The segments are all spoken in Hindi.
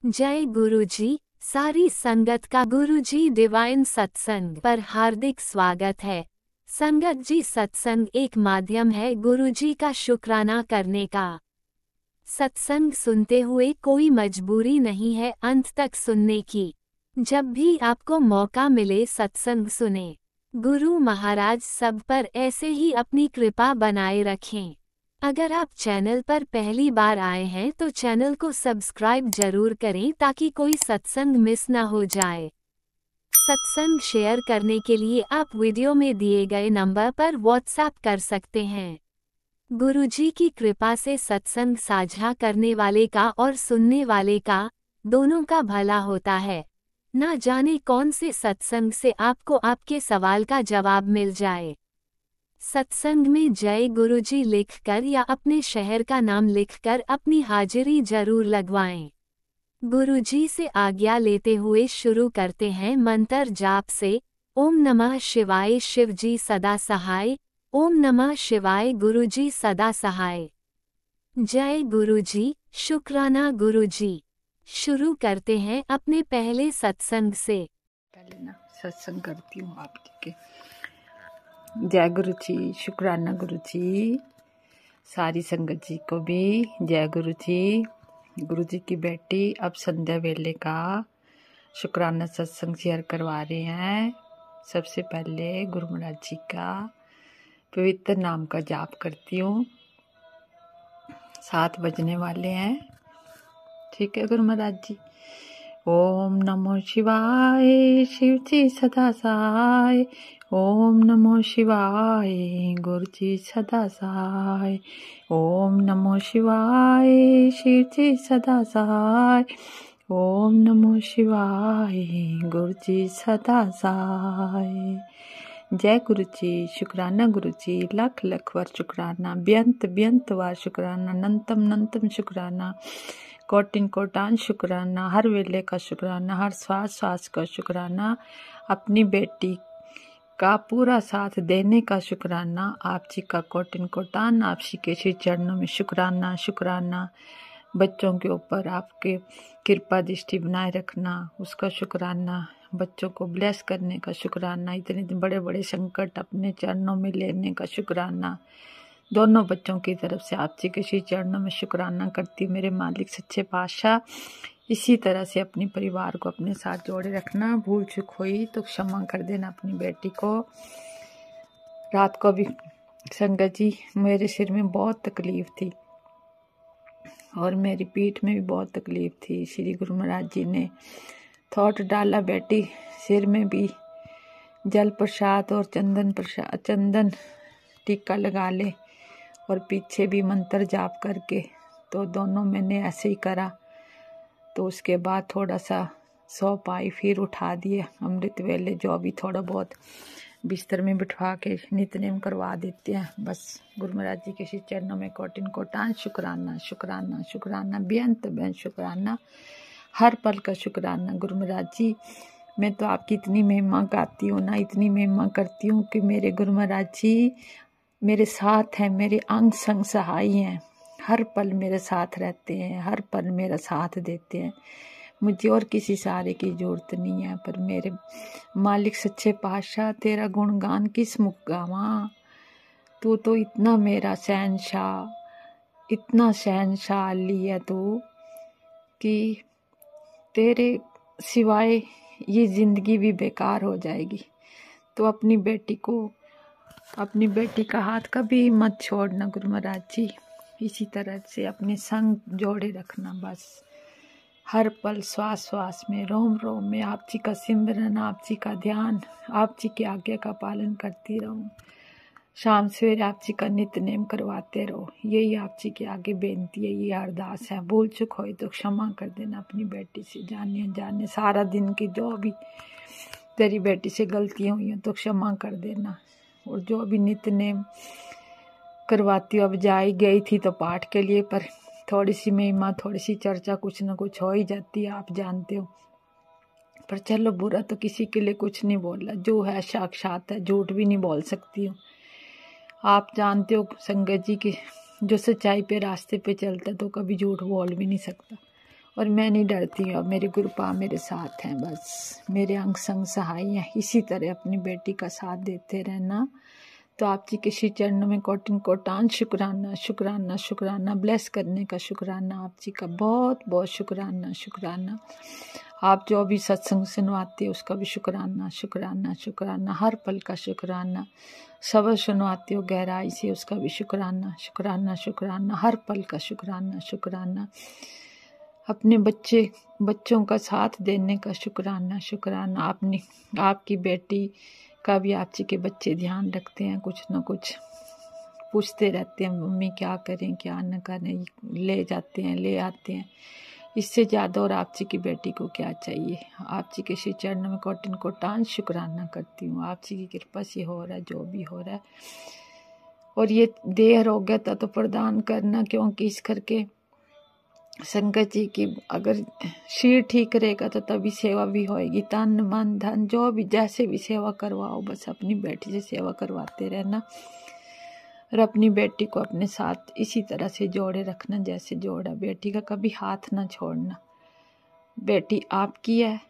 जय गुरुजी। सारी संगत का गुरुजी डिवाइन सत्संग पर हार्दिक स्वागत है। संगत जी, सत्संग एक माध्यम है गुरुजी का शुक्राना करने का। सत्संग सुनते हुए कोई मजबूरी नहीं है अंत तक सुनने की। जब भी आपको मौका मिले सत्संग सुने। गुरु महाराज सब पर ऐसे ही अपनी कृपा बनाए रखें। अगर आप चैनल पर पहली बार आए हैं तो चैनल को सब्सक्राइब जरूर करें ताकि कोई सत्संग मिस न हो जाए। सत्संग शेयर करने के लिए आप वीडियो में दिए गए नंबर पर व्हाट्सएप कर सकते हैं। गुरुजी की कृपा से सत्संग साझा करने वाले का और सुनने वाले का, दोनों का भला होता है। ना जाने कौन से सत्संग से आपको आपके सवाल का जवाब मिल जाए। सत्संग में जय गुरुजी लिखकर या अपने शहर का नाम लिखकर अपनी हाजिरी जरूर लगवाएं। गुरुजी से आज्ञा लेते हुए शुरू करते हैं मंत्र जाप से। ओम नमः शिवाय, शिवजी सदा सहाय। ओम नमः शिवाय, गुरुजी सदा सहाय। जय गुरुजी, शुक्राना गुरुजी। शुरू करते हैं अपने पहले सत्संग से। पहले ना सत्संग करती हूँ आपके के। जय गुरु जी, शुक्राना गुरु जी। सारी संगत जी को भी जय गुरु जी। गुरु जी की बेटी अब संध्या वेले का शुक्राना सत्संग शेयर करवा रहे हैं। सबसे पहले गुरु महाराज जी का पवित्र नाम का जाप करती हूँ। 7 बजने वाले हैं, ठीक है गुरु महाराज जी। ओम नमो शिवाय, शिव जी सदा सहाय। ओम नमो शिवाय, गुरु जी सदा सहाय। ओम नमो शिवाय, शिव जी सदा सहाय। ओम नमो शिवाय, गुरु जी सदा सहाय। जय गुरु जी, शुक्राना गुरु जी। लख लख बार शुक्राना, बेअंत बेअंत बार शुक्राना, अनंतम अनंतम शुक्राना, कोटिन कोटान शुक्राना, हर वेले का शुक्राना, हर श्वास श्वास का शुक्राना, अपनी बेटी का पूरा साथ देने का शुक्राना। आप जी का कोटिन कोटान, आप जी के श्री चरणों में शुक्राना शुक्राना। बच्चों के ऊपर आपके कृपा दृष्टि बनाए रखना, उसका शुक्राना। बच्चों को ब्लेस करने का शुक्राना। इतने बड़े बड़े संकट अपने चरणों में लेने का शुक्राना। दोनों बच्चों की तरफ से आप जी के श्री चरणों में शुक्राना करती हूँ। मेरे मालिक सच्चे पातशाह, इसी तरह से अपने परिवार को अपने साथ जोड़े रखना। भूल चूक हुई तो क्षमा कर देना अपनी बेटी को। रात को भी संगत जी मेरे सिर में बहुत तकलीफ थी और मेरी पीठ में भी बहुत तकलीफ थी। श्री गुरु महाराज जी ने थॉट डाला, बेटी सिर में भी जल प्रसाद और चंदन टीका लगा ले और पीछे भी मंत्र जाप करके। तो दोनों मैंने ऐसे ही करा। तो उसके बाद थोड़ा सा सौ पाई फिर उठा दिए। अमृत वेले जो भी थोड़ा बहुत बिस्तर में बिठवा के नित्यनेम करवा देते हैं। बस गुरु महाराज जी के श्री चरणों में कोटिन कोटान शुक्राना शुक्राना शुक्राना, बेअंत बेअंत शुक्राना, हर पल का शुक्राना। गुरु महाराज जी, मैं तो आपकी इतनी महिमा गाती हूँ ना, इतनी महिमा करती हूँ कि मेरे गुरु महाराज जी मेरे साथ हैं, मेरे अंग संग सहाय हैं। हर पल मेरे साथ रहते हैं, हर पल मेरा साथ देते हैं। मुझे और किसी सहारे की जरूरत नहीं है। पर मेरे मालिक सच्चे पातशाह, तेरा गुणगान किस मुख गावां। तू तो इतना मेरा शहंशाह, इतना शहंशाह अली है तू कि तेरे सिवाय ये ज़िंदगी भी बेकार हो जाएगी। तो अपनी बेटी का हाथ कभी मत छोड़ना गुरु महाराज जी। इसी तरह से अपने संग जोड़े रखना। बस हर पल श्वास श्वास में, रोम रोम में आप जी का सिमरन, आप जी का ध्यान, आप जी की आज्ञा का पालन करती रहूं। शाम सवेरे आप जी का नित्य नेम करवाते रहो। यही आप जी के आगे बेनती है, ये अरदास है। भूल चुक हो तो क्षमा कर देना अपनी बेटी से, जाने अनजाने सारा दिन की जो भी तेरी बेटी से गलतियाँ हुई हैं तो क्षमा कर देना। और जो भी नित्य नेम करवाती हूँ, अब जाई गई थी तो पाठ के लिए, पर थोड़ी सी महिमा, थोड़ी सी चर्चा कुछ न कुछ हो ही जाती है, आप जानते हो। पर चलो, बुरा तो किसी के लिए कुछ नहीं बोला। जो है साक्षात है, झूठ भी नहीं बोल सकती हूँ। आप जानते हो संगत जी की जो सच्चाई पे रास्ते पे चलता है तो कभी झूठ बोल भी नहीं सकता। और मैं नहीं डरती हूँ। अब मेरे गुरुपा मेरे साथ हैं, बस मेरे अंग संग सहाय हैं। इसी तरह अपनी बेटी का साथ देते रहना। तो आप जी के श्री चरणों में कोटिन कोटान शुक्राना शुक्राना शुक्राना। ब्लेस करने का शुक्राना, आप जी का बहुत बहुत शुक्राना शुक्राना। आप जो भी सत्संग सुनवाते हो उसका भी शुक्राना शुक्राना शुक्राना। हर पल का शुक्राना। सबर सुनवाते हो गहराई से उसका भी शुक्राना शुक्राना शुक्राना। हर पल का शुक्राना शुक्राना। अपने बच्चों का साथ देने का शुक्राना शुक्राना। आपकी बेटी का भी आप जी के बच्चे ध्यान रखते हैं, कुछ न कुछ पूछते रहते हैं, मम्मी क्या करें क्या न करें, ले जाते हैं ले आते हैं। इससे ज़्यादा और आप जी की बेटी को क्या चाहिए। आप जी के श्री चरण में कोटिन कोटान शुक्राना करती हूँ। आप जी की कृपा से हो रहा है जो भी हो रहा है। और ये देह आरोग्यता तो प्रदान करना, क्योंकि इस करके संगत जी की अगर शरीर ठीक रहेगा तो तभी सेवा भी होएगी। तन मन धन जो भी जैसे भी सेवा करवाओ, बस अपनी बेटी से सेवा करवाते रहना और अपनी बेटी को अपने साथ इसी तरह से जोड़े रखना जैसे जोड़ा। बेटी का कभी हाथ ना छोड़ना। बेटी आपकी है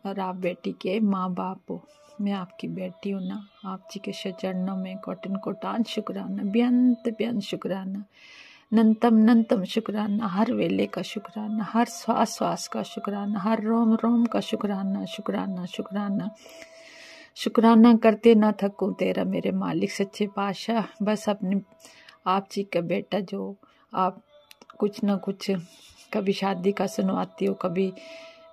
और आप बेटी के माँ बाप हो। मैं आपकी बेटी हूँ ना। आप जी के चरणों में कोटिन कोटान शुक्राना, बेअंत बेअंत शुक्राना, नंतम शुक्राना। हर वेले का शुक्राना, हर श्वास का शुक्राना, हर रोम रोम का शुक्राना शुक्राना शुक्राना। शुक्राना करते ना थकूं तेरा मेरे मालिक सच्चे पातशाह। बस अपने आप जी का बेटा जो आप कुछ ना कुछ कभी शादी का सुनवाती हो, कभी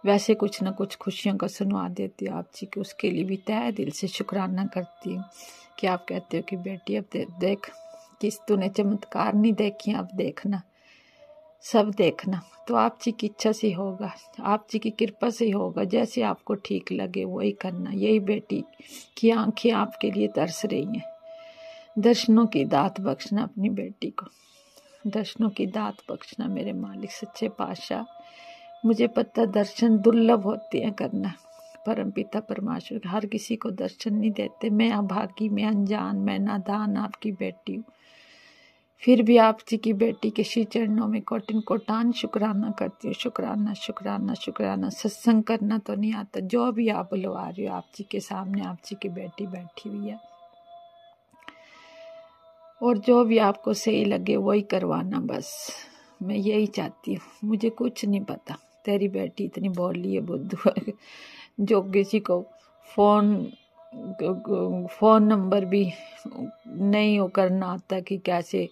वैसे कुछ ना कुछ खुशियों का सुनवा देती हो आप जी के, उसके लिए भी तहे दिल से शुक्राना करती हूँ कि आप कहते हो कि बेटी अब देख किस तूने चमत्कार नहीं देखी, अब देखना सब देखना। तो आप जी की इच्छा से होगा, आप जी की कृपा से होगा, जैसे आपको ठीक लगे वही करना। यही बेटी की आंखें आपके लिए तरस रही हैं। दर्शनों की दात बख्शना अपनी बेटी को, दर्शनों की दात बख्शना मेरे मालिक सच्चे पातशाह। मुझे पता दर्शन दुर्लभ होते हैं करना। परमपिता परमेश्वर हर किसी को दर्शन नहीं देते। मैं अभागी, मैं अनजान, मैं नादान आपकी बेटी हूँ, फिर भी आप जी की बेटी के श्री चरणों में कोटिन कोटान शुक्राना करती हूँ। शुक्राना शुक्राना शुक्राना। सत्संग करना तो नहीं आता, जो भी आप बुलवा रहे हो आप जी के सामने आप जी की बेटी बैठी हुई है, और जो भी आपको सही लगे वही करवाना। बस मैं यही चाहती हूँ। मुझे कुछ नहीं पता। तेरी बेटी इतनी भोली है, बुद्धू है, जो किसी को फ़ोन नंबर भी नहीं हो करना आता कि कैसे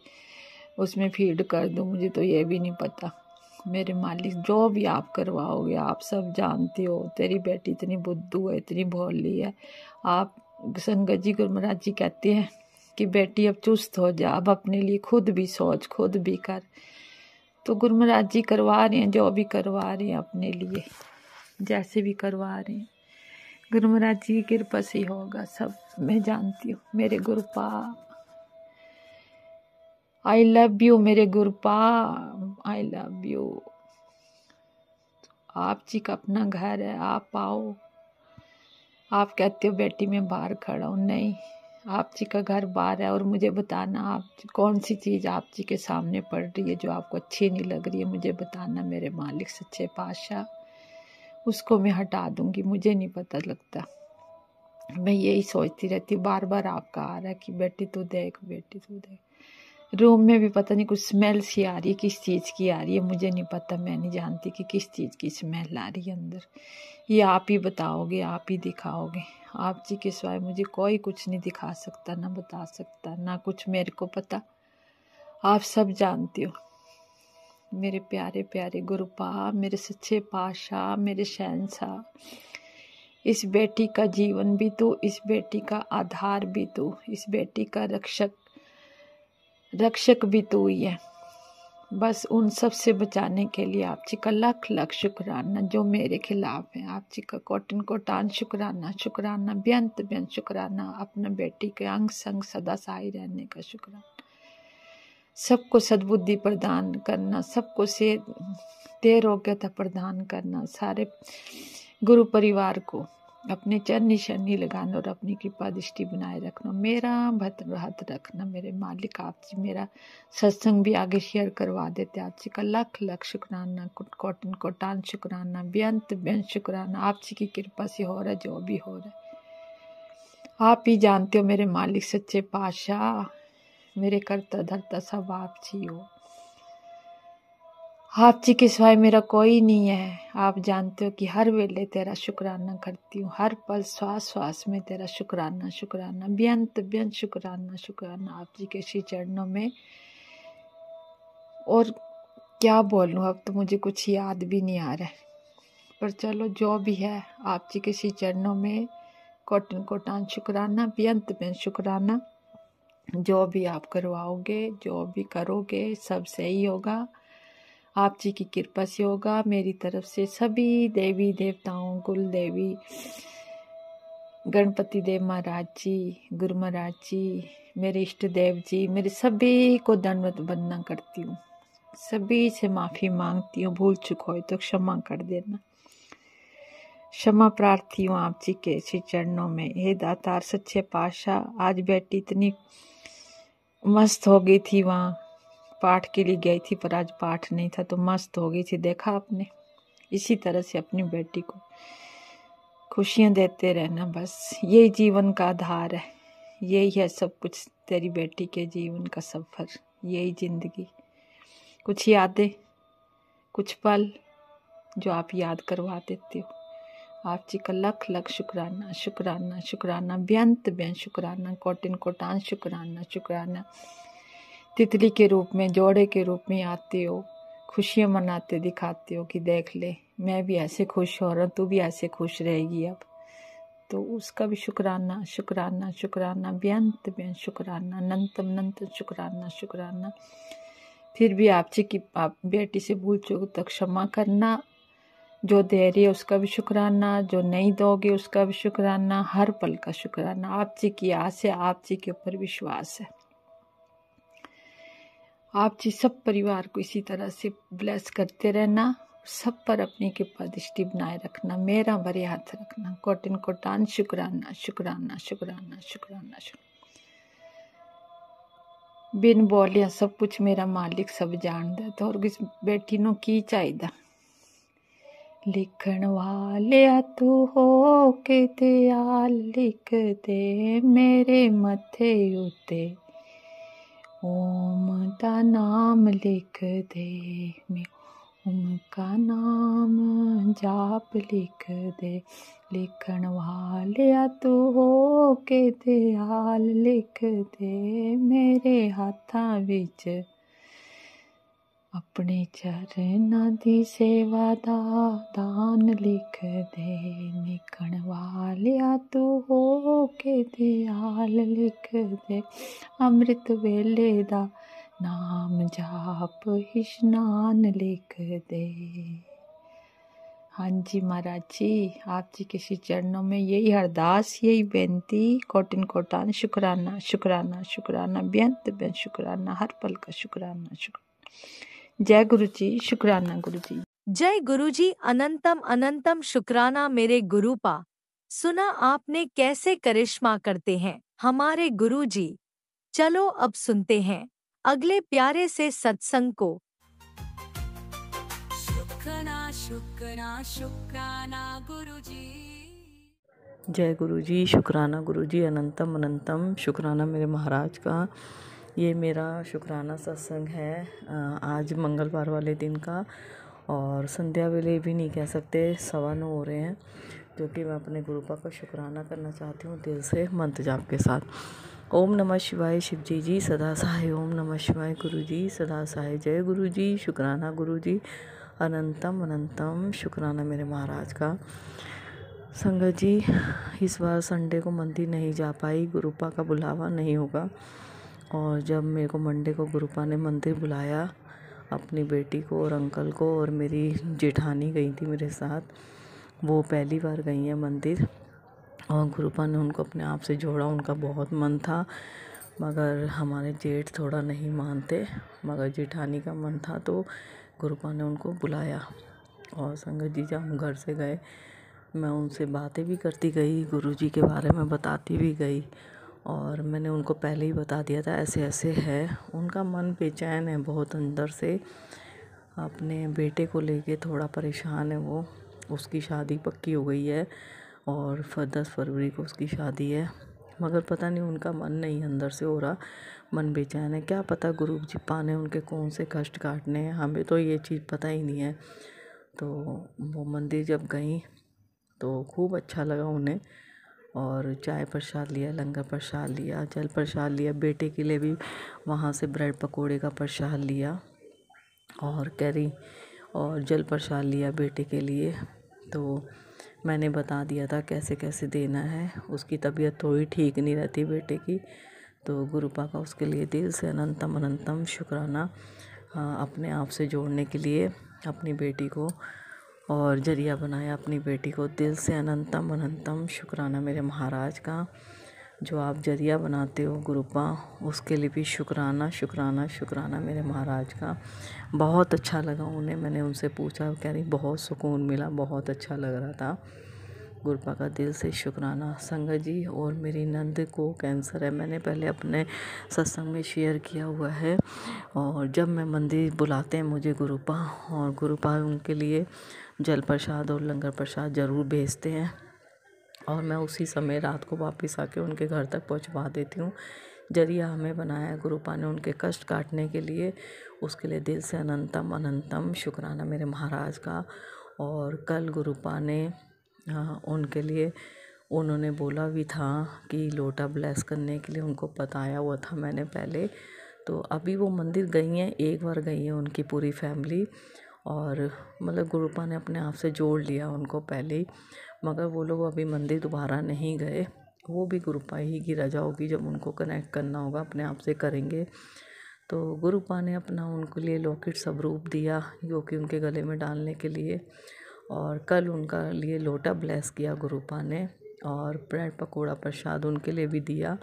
उसमें फीड कर दूँ, मुझे तो ये भी नहीं पता। मेरे मालिक जो भी आप करवाओगे आप सब जानते हो। तेरी बेटी इतनी बुद्धू है, इतनी भोली है। आप संगत जी गुरु महाराज जी कहते हैं कि बेटी अब चुस्त हो जा, अब अपने लिए खुद भी सोच, खुद भी कर। तो गुरु महाराज जी करवा रहे हैं, जो भी करवा रहे हैं अपने लिए, जैसे भी करवा रहे हैं गुरु महाराज जी की कृपा से होगा सब। मैं जानती हूँ मेरे गुरुपा। आई लव यू मेरे गुरुपा, आई लव यू। आप जी का अपना घर है, आप आओ। आप कहते हो बेटी मैं बाहर खड़ा हूँ, नहीं, आप जी का घर बाहर है। और मुझे बताना आप कौन सी चीज़ आप जी के सामने पड़ रही है जो आपको अच्छी नहीं लग रही है, मुझे बताना मेरे मालिक सच्चे पातशाह। उसको मैं हटा दूंगी, मुझे नहीं पता लगता। मैं यही सोचती रहती हूँ, बार बार आपका आ रहा है कि बेटी तू देख, बेटी तू देख। रूम में भी पता नहीं कुछ स्मेल सी आ रही है, किस चीज़ की आ रही है मुझे नहीं पता। मैं नहीं जानती कि किस चीज़ की स्मेल आ रही है अंदर। ये आप ही बताओगे, आप ही दिखाओगे। आप जी के सिवाय मुझे कोई कुछ नहीं दिखा सकता, ना बता सकता, ना कुछ मेरे को पता। आप सब जानते हो मेरे प्यारे प्यारे गुरुपा, मेरे सच्चे पातशाह, मेरे शहंशाह। इस बेटी का जीवन भी तू, इस बेटी का आधार भी तू, इस बेटी का रक्षक भी तू ही है। बस उन सब से बचाने के लिए आप जी का लख लख शुक्राना। जो मेरे खिलाफ है आप जी का कोटिन कोटान शुक्राना शुक्राना, बेअंत बेअंत शुक्राना। अपना बेटी के अंग संग सदा साई रहने का शुक्राना। सबको सद्बुद्धि प्रदान करना, सबको से देर योग्यता प्रदान करना, सारे गुरु परिवार को अपने चरनी शरनी लगाना और अपनी कृपा दृष्टि बनाए रखना। मेरा भद्र हाथ रखना मेरे मालिक। आप जी मेरा सत्संग भी आगे शेयर करवा देते। आप जी का लख लख शुक्राना, कोटन कोटान शुक्राना, बेअंत बेअंत शुक्राना। आप जी की कृपा से हो रहा है जो भी हो रहा है। आप ही जानते हो मेरे मालिक सच्चे पातशाह, मेरे करता धरता सब आप जी हो। आप जी के सिवाय मेरा कोई नहीं है। आप जानते हो कि हर वेले तेरा शुक्राना करती हूँ, हर पल श्वास श्वास में तेरा शुक्राना शुक्राना, बेअंत बेअंत शुक्राना शुक्राना आप जी के श्री चरणों में। और क्या बोलूँ, अब तो मुझे कुछ याद भी नहीं आ रहा है, पर चलो जो भी है आप जी के श्री चरणों में कोटन कोटान शुक्राना, बेअंत बेअंत शुक्राना। जो भी आप करवाओगे, जो भी करोगे, सब सही होगा। आप जी की कृपा से होगा। मेरी तरफ से सभी देवी देवताओं, कुल देवी, गणपति देव महाराज जी, गुरु महाराज जी, मेरे इष्ट देव जी, मेरे सभी को दंडवत वंदना करती हूँ। सभी से माफ़ी मांगती हूँ, भूल चुक हो तो क्षमा कर देना। क्षमा प्रार्थी हूँ आप जी के श्री चरणों में। हे दातार सच्चे पातशाह, आज बेटी इतनी मस्त हो गई थी, वहाँ पाठ के लिए गई थी पर आज पाठ नहीं था तो मस्त हो गई थी। देखा आपने, इसी तरह से अपनी बेटी को खुशियाँ देते रहना, बस यही जीवन का आधार है। यही है सब कुछ, तेरी बेटी के जीवन का सफ़र, यही ज़िंदगी। कुछ यादें, कुछ पल जो आप याद करवा देते हो। आप जी का लख लख शुक्राना शुक्राना शुक्राना, बेअंत बेअंत शुक्राना, कोटिन कोटान शुक्राना शुक्राना। तितली के रूप में, जोड़े के रूप में आते हो, खुशियाँ मनाते दिखाते हो कि देख ले मैं भी ऐसे खुश हो रहा हूँ, तू भी ऐसे खुश रहेगी अब। तो उसका भी शुक्राना शुक्राना शुक्राना, बेअंत बेअंत शुक्राना, अनंतम अनंत शुक्राना शुक्राना। फिर भी आप जी की आप बेटी से भूल चूक तो क्षमा करना। जो दे रही है उसका भी शुक्राना, जो नहीं दोगे उसका भी शुक्राना, हर पल का शुक्राना। आप जी की आस है, आप जी के ऊपर विश्वास है। आप जी सब परिवार को इसी तरह से ब्लेस करते रहना, सब पर अपनी कृपा दृष्टि बनाए रखना, मेरा भरे हाथ रखना। कोटिन कोटान शुक्राना शुक्राना शुक्राना शुक्राना शुक्राना। बिन बोलिया सब कुछ मेरा मालिक सब जानदा, तो और किस बेटी नो की चाहिदा। लिखण वालिया तू हो के दयाल, लिख दे मेरे मथे उते ओम दा नाम लिख दे, मैं ओम का नाम जाप लिख दे। लिखण वालिया तू हो के दयाल, लिख दे मेरे हाथां विच अपने चरनां दी सेवा दा दान लिख दे। लिखण वालिया तू हो के दयाल, लिख दे अमृत वेले दा नाम जाप इशनान लिख दे। हाँ जी महाराज जी, आप जी के श्री चरणों में यही अरदास, यही बेनती, कोटिन कोटान शुक्राना शुक्राना शुक्राना, बेअंत बेअंत शुक्राना, हर पल का शुक्राना शुक्राना। जय गुरु जी, शुक्राना गुरु जी। जय गुरुजी, अनंतम अनंतम शुक्राना मेरे गुरुपा। सुना आपने कैसे करिश्मा करते हैं हमारे गुरुजी। चलो अब सुनते हैं अगले प्यारे से सत्संग को। शुक्राना शुक्राना शुक्राना गुरुजी। जय गुरु जी, शुक्राना गुरु जी, अनंतम अनंतम शुक्राना मेरे महाराज का। ये मेरा शुक्राना सत्संग है आज मंगलवार वाले दिन का, और संध्या वेले भी नहीं कह सकते, 9:15 हो रहे हैं, जो कि मैं अपने गुरुपा का शुक्राना करना चाहती हूँ दिल से मंत्र जाप के साथ। ओम नमः शिवाय शिव जी सदा सहाय, ओम नमः शिवाय गुरु जी सदा सहाय। जय गुरु जी, शुक्राना गुरु जी, अनंतम अनंतम शुक्राना मेरे महाराज का। संगत जी, इस बार संडे को मंदिर नहीं जा पाई, गुरुपा का बुलावा नहीं होगा। और जब मेरे को मंडे को गुरुपा ने मंदिर बुलाया, अपनी बेटी को और अंकल को और मेरी जेठानी गई थी मेरे साथ, वो पहली बार गई हैं मंदिर, और गुरुपा ने उनको अपने आप से जोड़ा। उनका बहुत मन था, मगर हमारे जेठ थोड़ा नहीं मानते, मगर जेठानी का मन था तो गुरुपा ने उनको बुलाया। और संगत जी, जब हम घर से गए मैं उनसे बातें भी करती गई, गुरुजी के बारे में बताती भी गई। और मैंने उनको पहले ही बता दिया था ऐसे ऐसे है। उनका मन बेचैन है बहुत अंदर से, अपने बेटे को लेके थोड़ा परेशान है वो। उसकी शादी पक्की हो गई है और 10 फरवरी को उसकी शादी है, मगर पता नहीं उनका मन नहीं अंदर से हो रहा, मन बेचैन है। क्या पता गुरुजी पाने उनके कौन से कष्ट काटने हैं, हमें तो ये चीज़ पता ही नहीं है। तो वो मंदिर जब गई तो खूब अच्छा लगा उन्हें, और चाय प्रसाद लिया, लंगर प्रसाद लिया, जल प्रसाद लिया, बेटे के लिए भी वहाँ से ब्रेड पकोड़े का प्रसाद लिया और कैरी और जल प्रसाद लिया बेटे के लिए। तो मैंने बता दिया था कैसे कैसे देना है। उसकी तबीयत थोड़ी ठीक नहीं रहती बेटे की, तो गुरुपा का उसके लिए दिल से अनंतम अनंतम शुक्राना अपने आप से जोड़ने के लिए अपनी बेटी को और जरिया बनाया अपनी बेटी को। दिल से अनंतम अनंतम शुक्राना मेरे महाराज का, जो आप जरिया बनाते हो गुरुपा, उसके लिए भी शुक्राना शुक्राना शुक्राना मेरे महाराज का। बहुत अच्छा लगा उन्हें। मैंने उनसे पूछा, कह रही बहुत सुकून मिला, बहुत अच्छा लग रहा था। गुरुपा का दिल से शुक्राना। संगत जी, और मेरी नंद को कैंसर है, मैंने पहले अपने सत्संग में शेयर किया हुआ है। और जब मैं मंदिर बुलाते हैं मुझे गुरुपा, और गुरुपा उनके लिए जल प्रसाद और लंगर प्रसाद ज़रूर भेजते हैं, और मैं उसी समय रात को वापस आके उनके घर तक पहुंचवा देती हूँ। जरिया हमें बनाया है गुरुपा ने उनके कष्ट काटने के लिए, उसके लिए दिल से अनंतम अनंतम शुक्राना मेरे महाराज का। और कल गुरुपा ने उनके लिए, उन्होंने बोला भी था कि लोटा ब्लेस करने के लिए, उनको बताया हुआ था मैंने पहले। तो अभी वो मंदिर गई हैं, एक बार गई है उनकी पूरी फैमिली, और मतलब गुरुपा ने अपने आप से जोड़ लिया उनको पहले ही, मगर वो लोग अभी मंदिर दोबारा नहीं गए। वो भी गुरुपा ही की रजा होगी, जब उनको कनेक्ट करना होगा अपने आप से करेंगे। तो गुरुपा ने अपना उनके लिए लॉकेट स्वरूप दिया, जो कि उनके गले में डालने के लिए, और कल उनका लिए लोटा ब्लेस किया गुरुपा ने, और ब्रेड पकोड़ा प्रसाद उनके लिए भी दिया।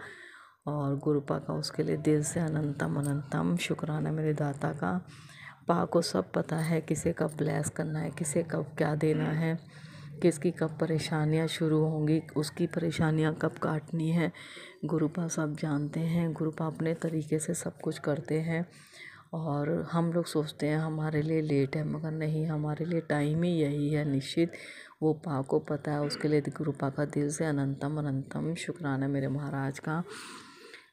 और गुरुपा का उसके लिए दिल से अनंतम अनंतम शुक्राना मेरे दाता का। पा को सब पता है किसे कब ब्लेस करना है, किसे कब क्या देना है, किसकी कब परेशानियां शुरू होंगी, उसकी परेशानियां कब काटनी है, गुरुपा सब जानते हैं। गुरुपा अपने तरीके से सब कुछ करते हैं, और हम लोग सोचते हैं हमारे लिए लेट है, मगर नहीं, हमारे लिए टाइम ही यही है निश्चित। वो पा को पता है, उसके लिए गुरुपा का दिल से अनंतम अनंतम शुक्राना मेरे महाराज का।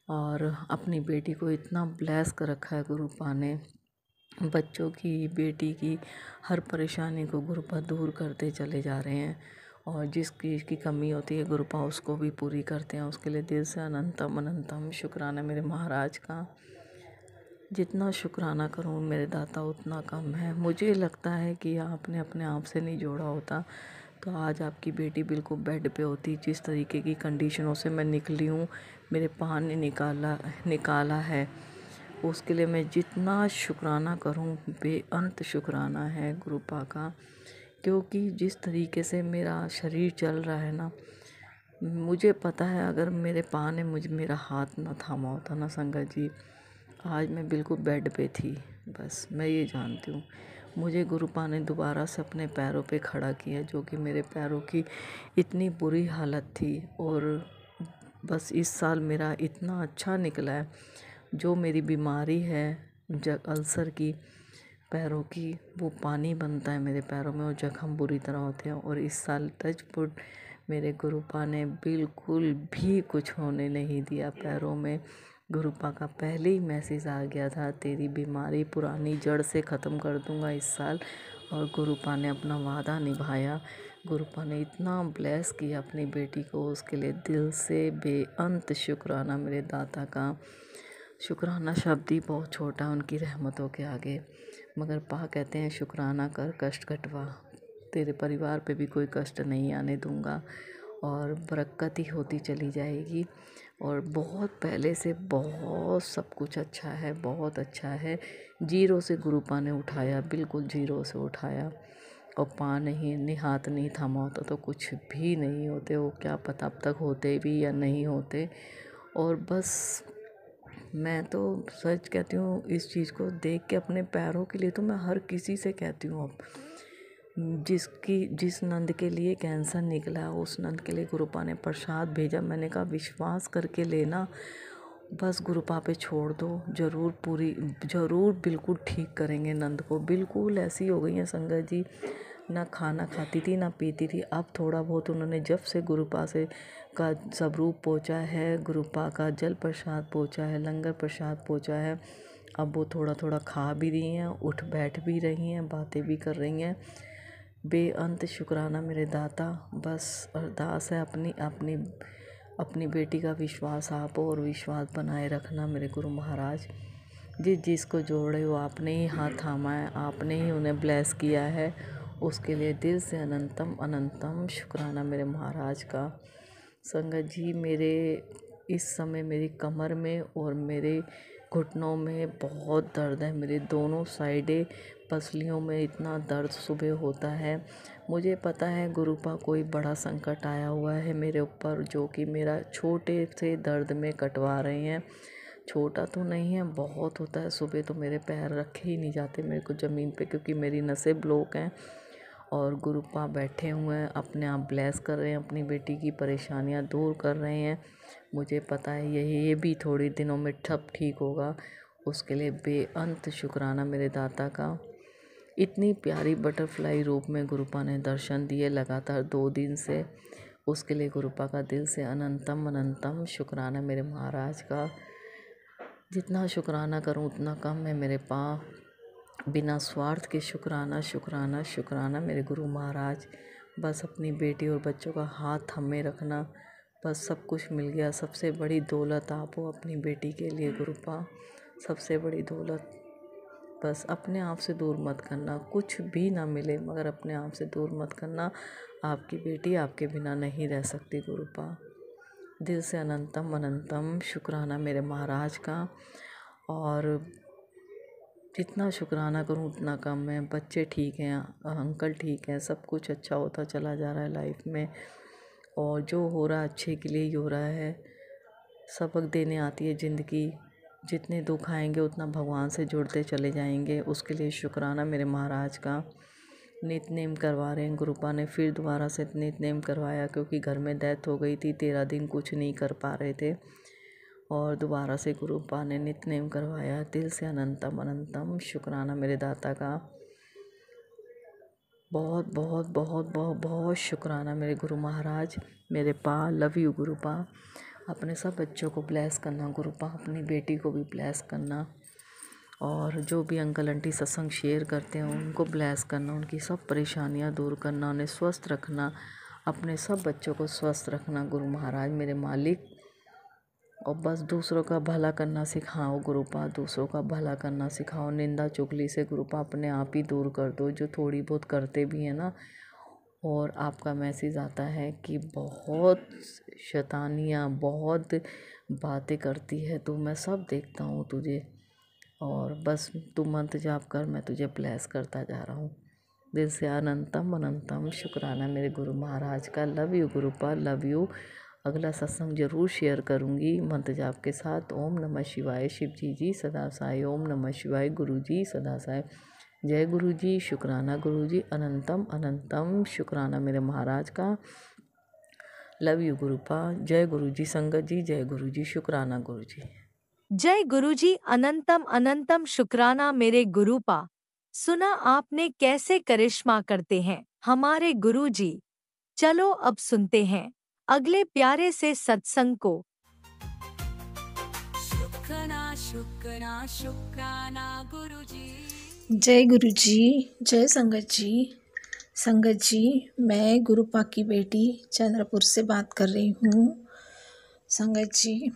और अपनी बेटी को इतना ब्लेस कर रखा है गुरुपा ने, बच्चों की, बेटी की हर परेशानी को गुरुपा दूर करते चले जा रहे हैं, और जिस चीज़ की कमी होती है गुरुपा उसको भी पूरी करते हैं। उसके लिए दिल से अनंतम अनंतम शुक्राना मेरे महाराज का। जितना शुक्राना करूँ मेरे दाता उतना कम है। मुझे लगता है कि आपने अपने आप से नहीं जोड़ा होता तो आज आपकी बेटी बिल्कुल बेड पे होती। जिस तरीके की कंडीशनों से मैं निकली हूँ, मेरे पान ने निकाला है, उसके लिए मैं जितना शुक्राना करूँ बेअंत शुक्राना है गुरुपा का। क्योंकि जिस तरीके से मेरा शरीर चल रहा है ना, मुझे पता है अगर मेरे पा ने मेरा हाथ ना थामा होता ना संगत जी, आज मैं बिल्कुल बेड पे थी। बस मैं ये जानती हूँ, मुझे गुरुपा ने दोबारा से अपने पैरों पे खड़ा किया, जो कि मेरे पैरों की इतनी बुरी हालत थी। और बस इस साल मेरा इतना अच्छा निकला है। जो मेरी बीमारी है अल्सर की, पैरों की, वो पानी बनता है मेरे पैरों में और जख्म बुरी तरह होते हैं। और इस साल टचवुड मेरे गुरुपा ने बिल्कुल भी कुछ होने नहीं दिया पैरों में। गुरुपा का पहले ही मैसेज आ गया था, तेरी बीमारी पुरानी जड़ से ख़त्म कर दूंगा इस साल। और गुरुपा ने अपना वादा निभाया। गुरुपा ने इतना ब्लेस किया अपनी बेटी को, उसके लिए दिल से बेअंत शुक्राना मेरे दाता का। शुक्राना शब्द ही बहुत छोटा है उनकी रहमतों के आगे, मगर पा कहते हैं शुक्राना कर कष्ट कटवा, तेरे परिवार पे भी कोई कष्ट नहीं आने दूंगा, और बरकत ही होती चली जाएगी। और बहुत पहले से बहुत सब कुछ अच्छा है, बहुत अच्छा है। जीरो से गुरुपा ने उठाया, बिल्कुल जीरो से उठाया। और पा नहीं हाथ नहीं थामा होता तो कुछ भी नहीं होते, वो क्या पता अब तक होते भी या नहीं होते। और बस मैं तो सच कहती हूँ, इस चीज़ को देख के अपने पैरों के लिए तो मैं हर किसी से कहती हूँ, अब जिस नंद के लिए कैंसर निकला उस नंद के लिए गुरुपा ने प्रसाद भेजा। मैंने कहा विश्वास करके लेना, बस गुरुपा पे छोड़ दो, ज़रूर बिल्कुल ठीक करेंगे नंद को। बिल्कुल ऐसी हो गई हैं संगत जी, ना खाना खाती थी ना पीती थी। अब थोड़ा बहुत उन्होंने जब से गुरुपा से का स्वरूप पहुँचा है, गुरुपा का जल प्रसाद पहुँचा है, लंगर प्रसाद पहुँचा है, अब वो थोड़ा थोड़ा खा भी रही हैं, उठ बैठ भी रही हैं, बातें भी कर रही हैं। बेअंत शुक्राना मेरे दाता। बस अरदास है अपनी बेटी का विश्वास आप और विश्वास बनाए रखना मेरे गुरु महाराज। जिसको जोड़े हो आपने ही हाथ थामा है, आपने ही उन्हें ब्लेस किया है, उसके लिए दिल से अनंतम अनंतम शुक्राना मेरे महाराज का। संगत जी, मेरे इस समय मेरी कमर में और मेरे घुटनों में बहुत दर्द है। मेरे दोनों साइडें पसलियों में इतना दर्द सुबह होता है। मुझे पता है गुरुपा कोई बड़ा संकट आया हुआ है मेरे ऊपर, जो कि मेरा छोटे से दर्द में कटवा रहे हैं। छोटा तो नहीं है, बहुत होता है। सुबह तो मेरे पैर रखे ही नहीं जाते मेरे को ज़मीन पे, क्योंकि मेरी नसें ब्लॉक हैं। और गुरुपा बैठे हुए हैं, अपने आप ब्लेस कर रहे हैं, अपनी बेटी की परेशानियां दूर कर रहे हैं। मुझे पता है ये भी थोड़ी दिनों में ठप ठीक होगा। उसके लिए बेअंत शुक्राना मेरे दाता का। इतनी प्यारी बटरफ्लाई रूप में गुरुपा ने दर्शन दिए लगातार 2 दिन से। उसके लिए गुरुपा का दिल से अनंतम अनंतम शुक्राना मेरे महाराज का। जितना शुक्राना करूं उतना कम है मेरे पास। बिना स्वार्थ के शुक्राना शुक्राना शुक्राना मेरे गुरु महाराज। बस अपनी बेटी और बच्चों का हाथ थामे रखना, बस सब कुछ मिल गया। सबसे बड़ी दौलत आप हो अपनी बेटी के लिए गुरुपा, सबसे बड़ी दौलत। बस अपने आप से दूर मत करना, कुछ भी ना मिले मगर अपने आप से दूर मत करना। आपकी बेटी आपके बिना नहीं रह सकती गुरुपा। दिल से अनंतम अनंतम शुक्राना मेरे महाराज का। और जितना शुक्राना करूं उतना कम है। बच्चे ठीक हैं, अंकल ठीक हैं, सब कुछ अच्छा होता चला जा रहा है लाइफ में। और जो हो रहा है अच्छे के लिए ही हो रहा है। सबक देने आती है ज़िंदगी। जितने दुख आएंगे उतना भगवान से जुड़ते चले जाएंगे। उसके लिए शुक्राना मेरे महाराज का। नितनेम करवा रहे हैं गुरुपा ने, फिर दोबारा से नितनेम करवाया, क्योंकि घर में डेथ हो गई थी। 13 दिन कुछ नहीं कर पा रहे थे और दोबारा से गुरुपा ने नितनेम करवाया। दिल से अनंतम अनंतम शुक्राना मेरे दाता का। बहुत बहुत बहुत बहुत बहुत शुक्राना मेरे गुरु महाराज। मेरे पा लव यू गुरुपा। अपने सब बच्चों को ब्लेस करना गुरुपा, अपनी बेटी को भी ब्लेस करना। और जो भी अंकल आंटी सत्संग शेयर करते हैं उनको ब्लेस करना, उनकी सब परेशानियां दूर करना, उन्हें स्वस्थ रखना, अपने सब बच्चों को स्वस्थ रखना गुरु महाराज मेरे मालिक। और बस दूसरों का भला करना सिखाओ गुरुपा, दूसरों का भला करना सिखाओ। निंदा चुगली से गुरुपा अपने आप ही दूर कर दो, जो थोड़ी बहुत करते भी हैं ना। और आपका मैसेज आता है कि बहुत शैतानियाँ, बहुत बातें करती है तो मैं सब देखता हूँ तुझे, और बस तू मंत्र जाप कर, मैं तुझे ब्लेस करता जा रहा हूँ। दिल से अनंतम अनंतम शुक्राना मेरे गुरु महाराज का। Love you गुरुपा, love you. अगला सत्संग जरूर शेयर करूँगी मंत्र जाप के साथ। ओम नमः शिवाय। शिव जी सदा साई। ओम नमः शिवाय। गुरु जी सदा साई। जय गुरु जी। शुक्राना गुरु जी। अनंतम अनंतम शुक्राना मेरे महाराज का। Love you गुरुपा। जय गुरु जी संगत जी। जय गुरु जी। शुक्राना गुरु जी। जय गुरुजी। अनंतम अनंतम शुक्राना मेरे गुरुपा। सुना आपने कैसे करिश्मा करते हैं हमारे गुरुजी। चलो अब सुनते हैं अगले प्यारे से सत्संग को। शुक्राना शुक्राना शुक्राना गुरुजी। जय गुरु जी। जय संगत जी। संगत जी, मैं गुरुपा की बेटी चंद्रपुर से बात कर रही हूँ। संगत जी,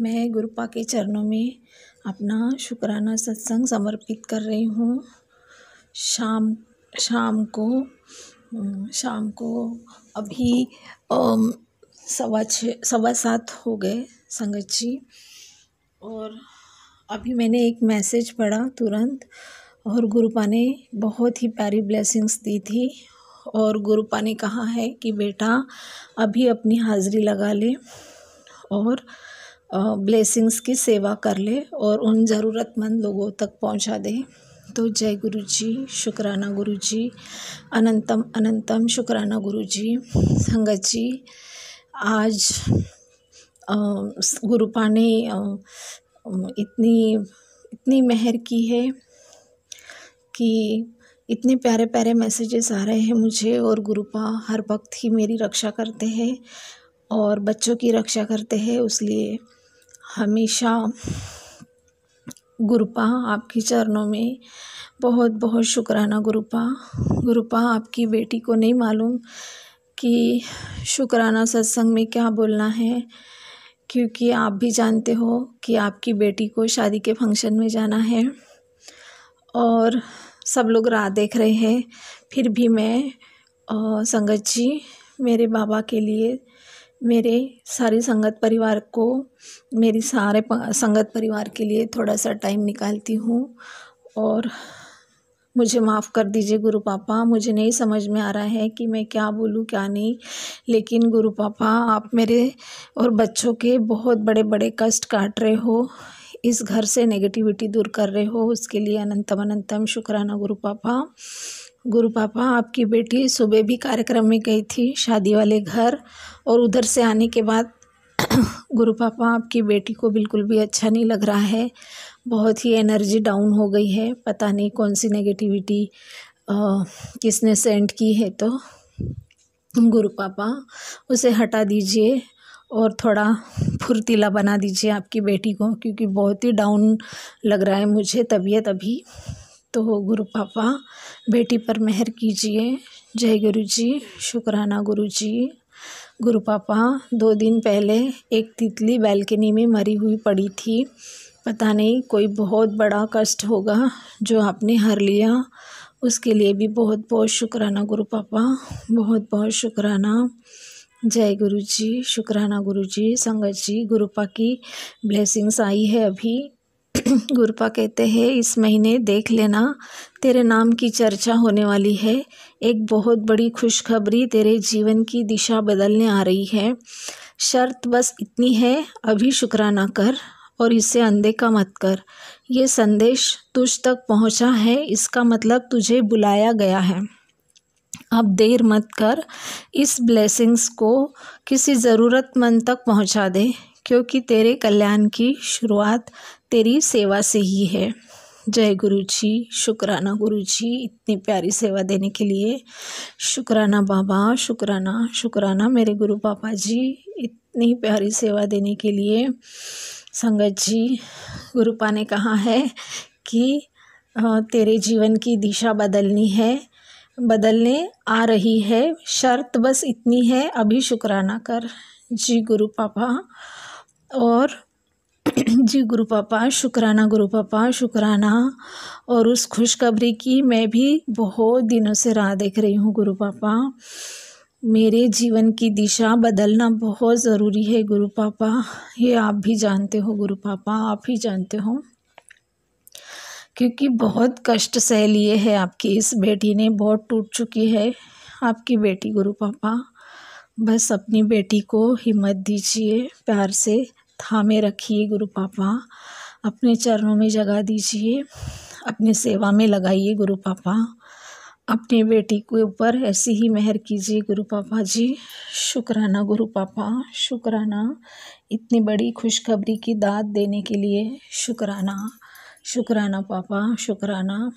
मैं गुरुपा के चरणों में अपना शुक्राना सत्संग समर्पित कर रही हूँ। शाम को अभी 7:15 हो गए संगत जी। और अभी मैंने एक मैसेज पढ़ा तुरंत, और गुरुपा ने बहुत ही प्यारी ब्लेसिंग्स दी थी। और गुरुपा ने कहा है कि बेटा अभी अपनी हाज़िरी लगा ले और ब्लेसिंग्स की सेवा कर ले और उन ज़रूरतमंद लोगों तक पहुंचा दे। तो जय गुरु जी, शुक्राना गुरु जी, अनंतम अनंतम शुक्राना गुरु जी। संगत जी, आज गुरुपा ने इतनी मेहर की है कि इतने प्यारे प्यारे मैसेजेस आ रहे हैं मुझे, और गुरुपा हर वक्त ही मेरी रक्षा करते हैं और बच्चों की रक्षा करते हैं। इसलिए हमेशा गुरुपा आपके चरणों में बहुत बहुत शुक्राना गुरुपा। गुरुपा, आपकी बेटी को नहीं मालूम कि शुक्राना सत्संग में क्या बोलना है, क्योंकि आप भी जानते हो कि आपकी बेटी को शादी के फंक्शन में जाना है और सब लोग राह देख रहे हैं। फिर भी मैं संगत जी, मेरे बाबा के लिए, मेरे सारी संगत परिवार को, मेरी सारे संगत परिवार के लिए थोड़ा सा टाइम निकालती हूँ। और मुझे माफ़ कर दीजिए गुरु पापा, मुझे नहीं समझ में आ रहा है कि मैं क्या बोलूँ क्या नहीं, लेकिन गुरु पापा आप मेरे और बच्चों के बहुत बड़े बड़े कष्ट काट रहे हो, इस घर से नेगेटिविटी दूर कर रहे हो, उसके लिए अनंतम अनंतम शुक्राना गुरु पापा। गुरु पापा, आपकी बेटी सुबह भी कार्यक्रम में गई थी शादी वाले घर, और उधर से आने के बाद गुरु पापा आपकी बेटी को बिल्कुल भी अच्छा नहीं लग रहा है, बहुत ही एनर्जी डाउन हो गई है। पता नहीं कौन सी नेगेटिविटी किसने सेंड की है, तो गुरु पापा उसे हटा दीजिए और थोड़ा फुर्तीला बना दीजिए आपकी बेटी को, क्योंकि बहुत ही डाउन लग रहा है मुझे तबीयत अभी। तो गुरु पापा बेटी पर मेहर कीजिए। जय गुरु जी, शुक्राना गुरु जी। गुरु पापा, 2 दिन पहले एक तितली बालकनी में मरी हुई पड़ी थी, पता नहीं कोई बहुत बड़ा कष्ट होगा जो आपने हर लिया, उसके लिए भी बहुत बहुत शुक्राना गुरु पापा, बहुत बहुत शुक्राना। जय गुरु जी, शुक्राना गुरु जी। संगत जी, गुरुपा की ब्लेसिंग्स आई है अभी। गुरुपा कहते हैं इस महीने देख लेना, तेरे नाम की चर्चा होने वाली है, एक बहुत बड़ी खुशखबरी तेरे जीवन की दिशा बदलने आ रही है। शर्त बस इतनी है, अभी शुक्राना कर और इसे अनदेखा मत कर। ये संदेश तुझ तक पहुंचा है, इसका मतलब तुझे बुलाया गया है। अब देर मत कर, इस ब्लेसिंग्स को किसी ज़रूरतमंद तक पहुंचा दे, क्योंकि तेरे कल्याण की शुरुआत तेरी सेवा से ही है। जय गुरु जी, शुक्राना गुरु जी, इतनी प्यारी सेवा देने के लिए शुक्राना बाबा, शुक्राना शुक्राना मेरे गुरु पापा जी, इतनी प्यारी सेवा देने के लिए। संगत जी, गुरुपा ने कहा है कि तेरे जीवन की दिशा बदलने आ रही है, शर्त बस इतनी है, अभी शुक्राना कर। जी गुरु पापा, और जी गुरु पापा, शुक्राना गुरु पापा, शुक्राना। और उस खुशखबरी की मैं भी बहुत दिनों से राह देख रही हूँ गुरु पापा। मेरे जीवन की दिशा बदलना बहुत ज़रूरी है गुरु पापा, ये आप भी जानते हो गुरु पापा, आप ही जानते हो, क्योंकि बहुत कष्ट सह लिए है आपकी इस बेटी ने, बहुत टूट चुकी है आपकी बेटी गुरु पापा। बस अपनी बेटी को हिम्मत दीजिए, प्यार से थामे रखिए गुरु पापा, अपने चरणों में जगह दीजिए, अपनी सेवा में लगाइए गुरु पापा, अपनी बेटी के ऊपर ऐसी ही मेहर कीजिए गुरु पापा जी। शुक्राना गुरु पापा, शुक्राना, इतनी बड़ी खुशखबरी की दाद देने के लिए शुक्राना, शुक्राना पापा, शुक्राना।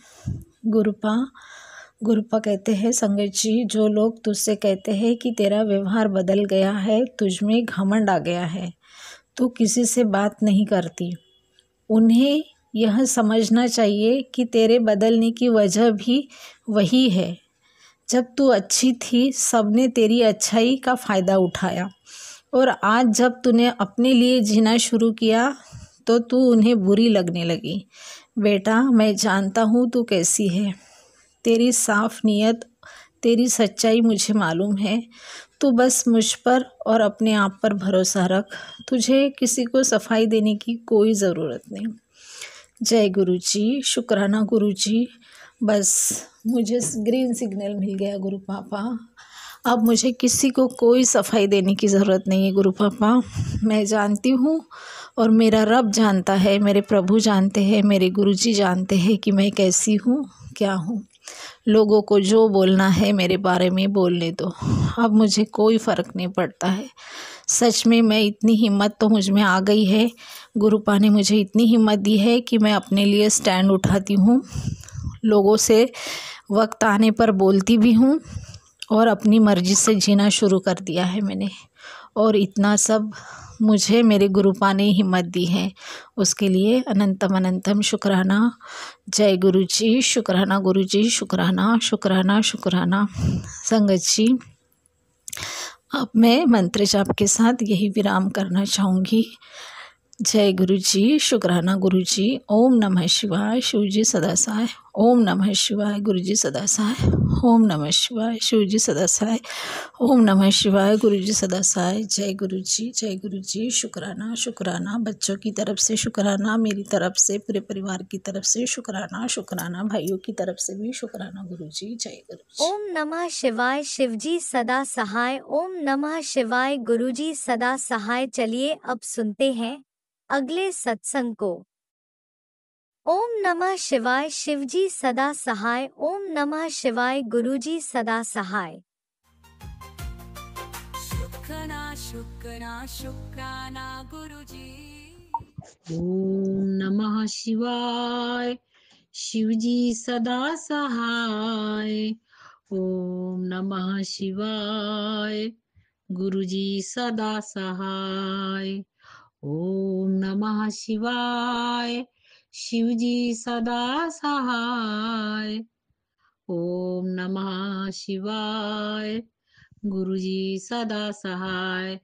गुरुपा कहते हैं संगत जी, जो लोग तुझसे कहते हैं कि तेरा व्यवहार बदल गया है, तुझ में घमंड आ गया है, तू किसी से बात नहीं करती, उन्हें यह समझना चाहिए कि तेरे बदलने की वजह भी वही है। जब तू अच्छी थी, सबने तेरी अच्छाई का फ़ायदा उठाया, और आज जब तूने अपने लिए जीना शुरू किया तो तू उन्हें बुरी लगने लगी। बेटा, मैं जानता हूँ तू कैसी है, तेरी साफ नीयत, तेरी सच्चाई मुझे मालूम है। तू बस मुझ पर और अपने आप पर भरोसा रख, तुझे किसी को सफाई देने की कोई ज़रूरत नहीं। जय गुरु जी, शुक्राना गुरु जी। बस मुझे ग्रीन सिग्नल मिल गया गुरु पापा, अब मुझे किसी को कोई सफाई देने की ज़रूरत नहीं है गुरु पापा। मैं जानती हूँ और मेरा रब जानता है, मेरे प्रभु जानते हैं, मेरे गुरुजी जानते हैं कि मैं कैसी हूँ, क्या हूँ। लोगों को जो बोलना है मेरे बारे में बोलने दो, अब मुझे कोई फ़र्क नहीं पड़ता है। सच में मैं इतनी हिम्मत तो मुझ में आ गई है, गुरुपा ने मुझे इतनी हिम्मत दी है कि मैं अपने लिए स्टैंड उठाती हूँ, लोगों से वक्त आने पर बोलती भी हूँ और अपनी मर्ज़ी से जीना शुरू कर दिया है मैंने। और इतना सब मुझे मेरे गुरुपा ने हिम्मत दी है, उसके लिए अनंतम अनंतम शुक्राना। जय गुरु जी, शुक्राना गुरु जी, शुक्राना शुक्राना शुक्राना। संगत जी, अब मैं मंत्र जाप के साथ यही विराम करना चाहूँगी। जय गुरु जी, शुक्राना गुरु जी। ओम नमः शिवाय, शिव जी सदा सहाय। ओम नमः शिवाय, गुरु जी सदा सहाय। ओम नमः शिवाय, शिव जी सदा सहाय। ओम नमः शिवाय, गुरु जी सदा सहाय। जय गुरु जी, जय गुरु जी। शुक्राना शुक्राना, बच्चों की तरफ से शुक्राना, मेरी तरफ से, पूरे परिवार की तरफ से शुक्राना शुक्राना, भाइयों की तरफ से भी शुक्राना गुरु जी। जय गुरु जी। ओम नमः शिवाय, शिवजी सदा सहाय। ओम नमः शिवाय, गुरुजी सदा सहाय। चलिए अब सुनते हैं अगले सत्संग को। ओम नमः शिवाय, शिवजी सदा सहाय। ओम नमः शिवाय, गुरुजी सदा सहाय। शुक्राना गुरुजी। ओम नमः शिवाय, शिवजी सदा सहाय। ओम नमः शिवाय, गुरुजी सदा सहाय। ओम नमः शिवाय, शिवजी सदा सहाय। ओम नमः शिवाय, गुरुजी सदा सहाय।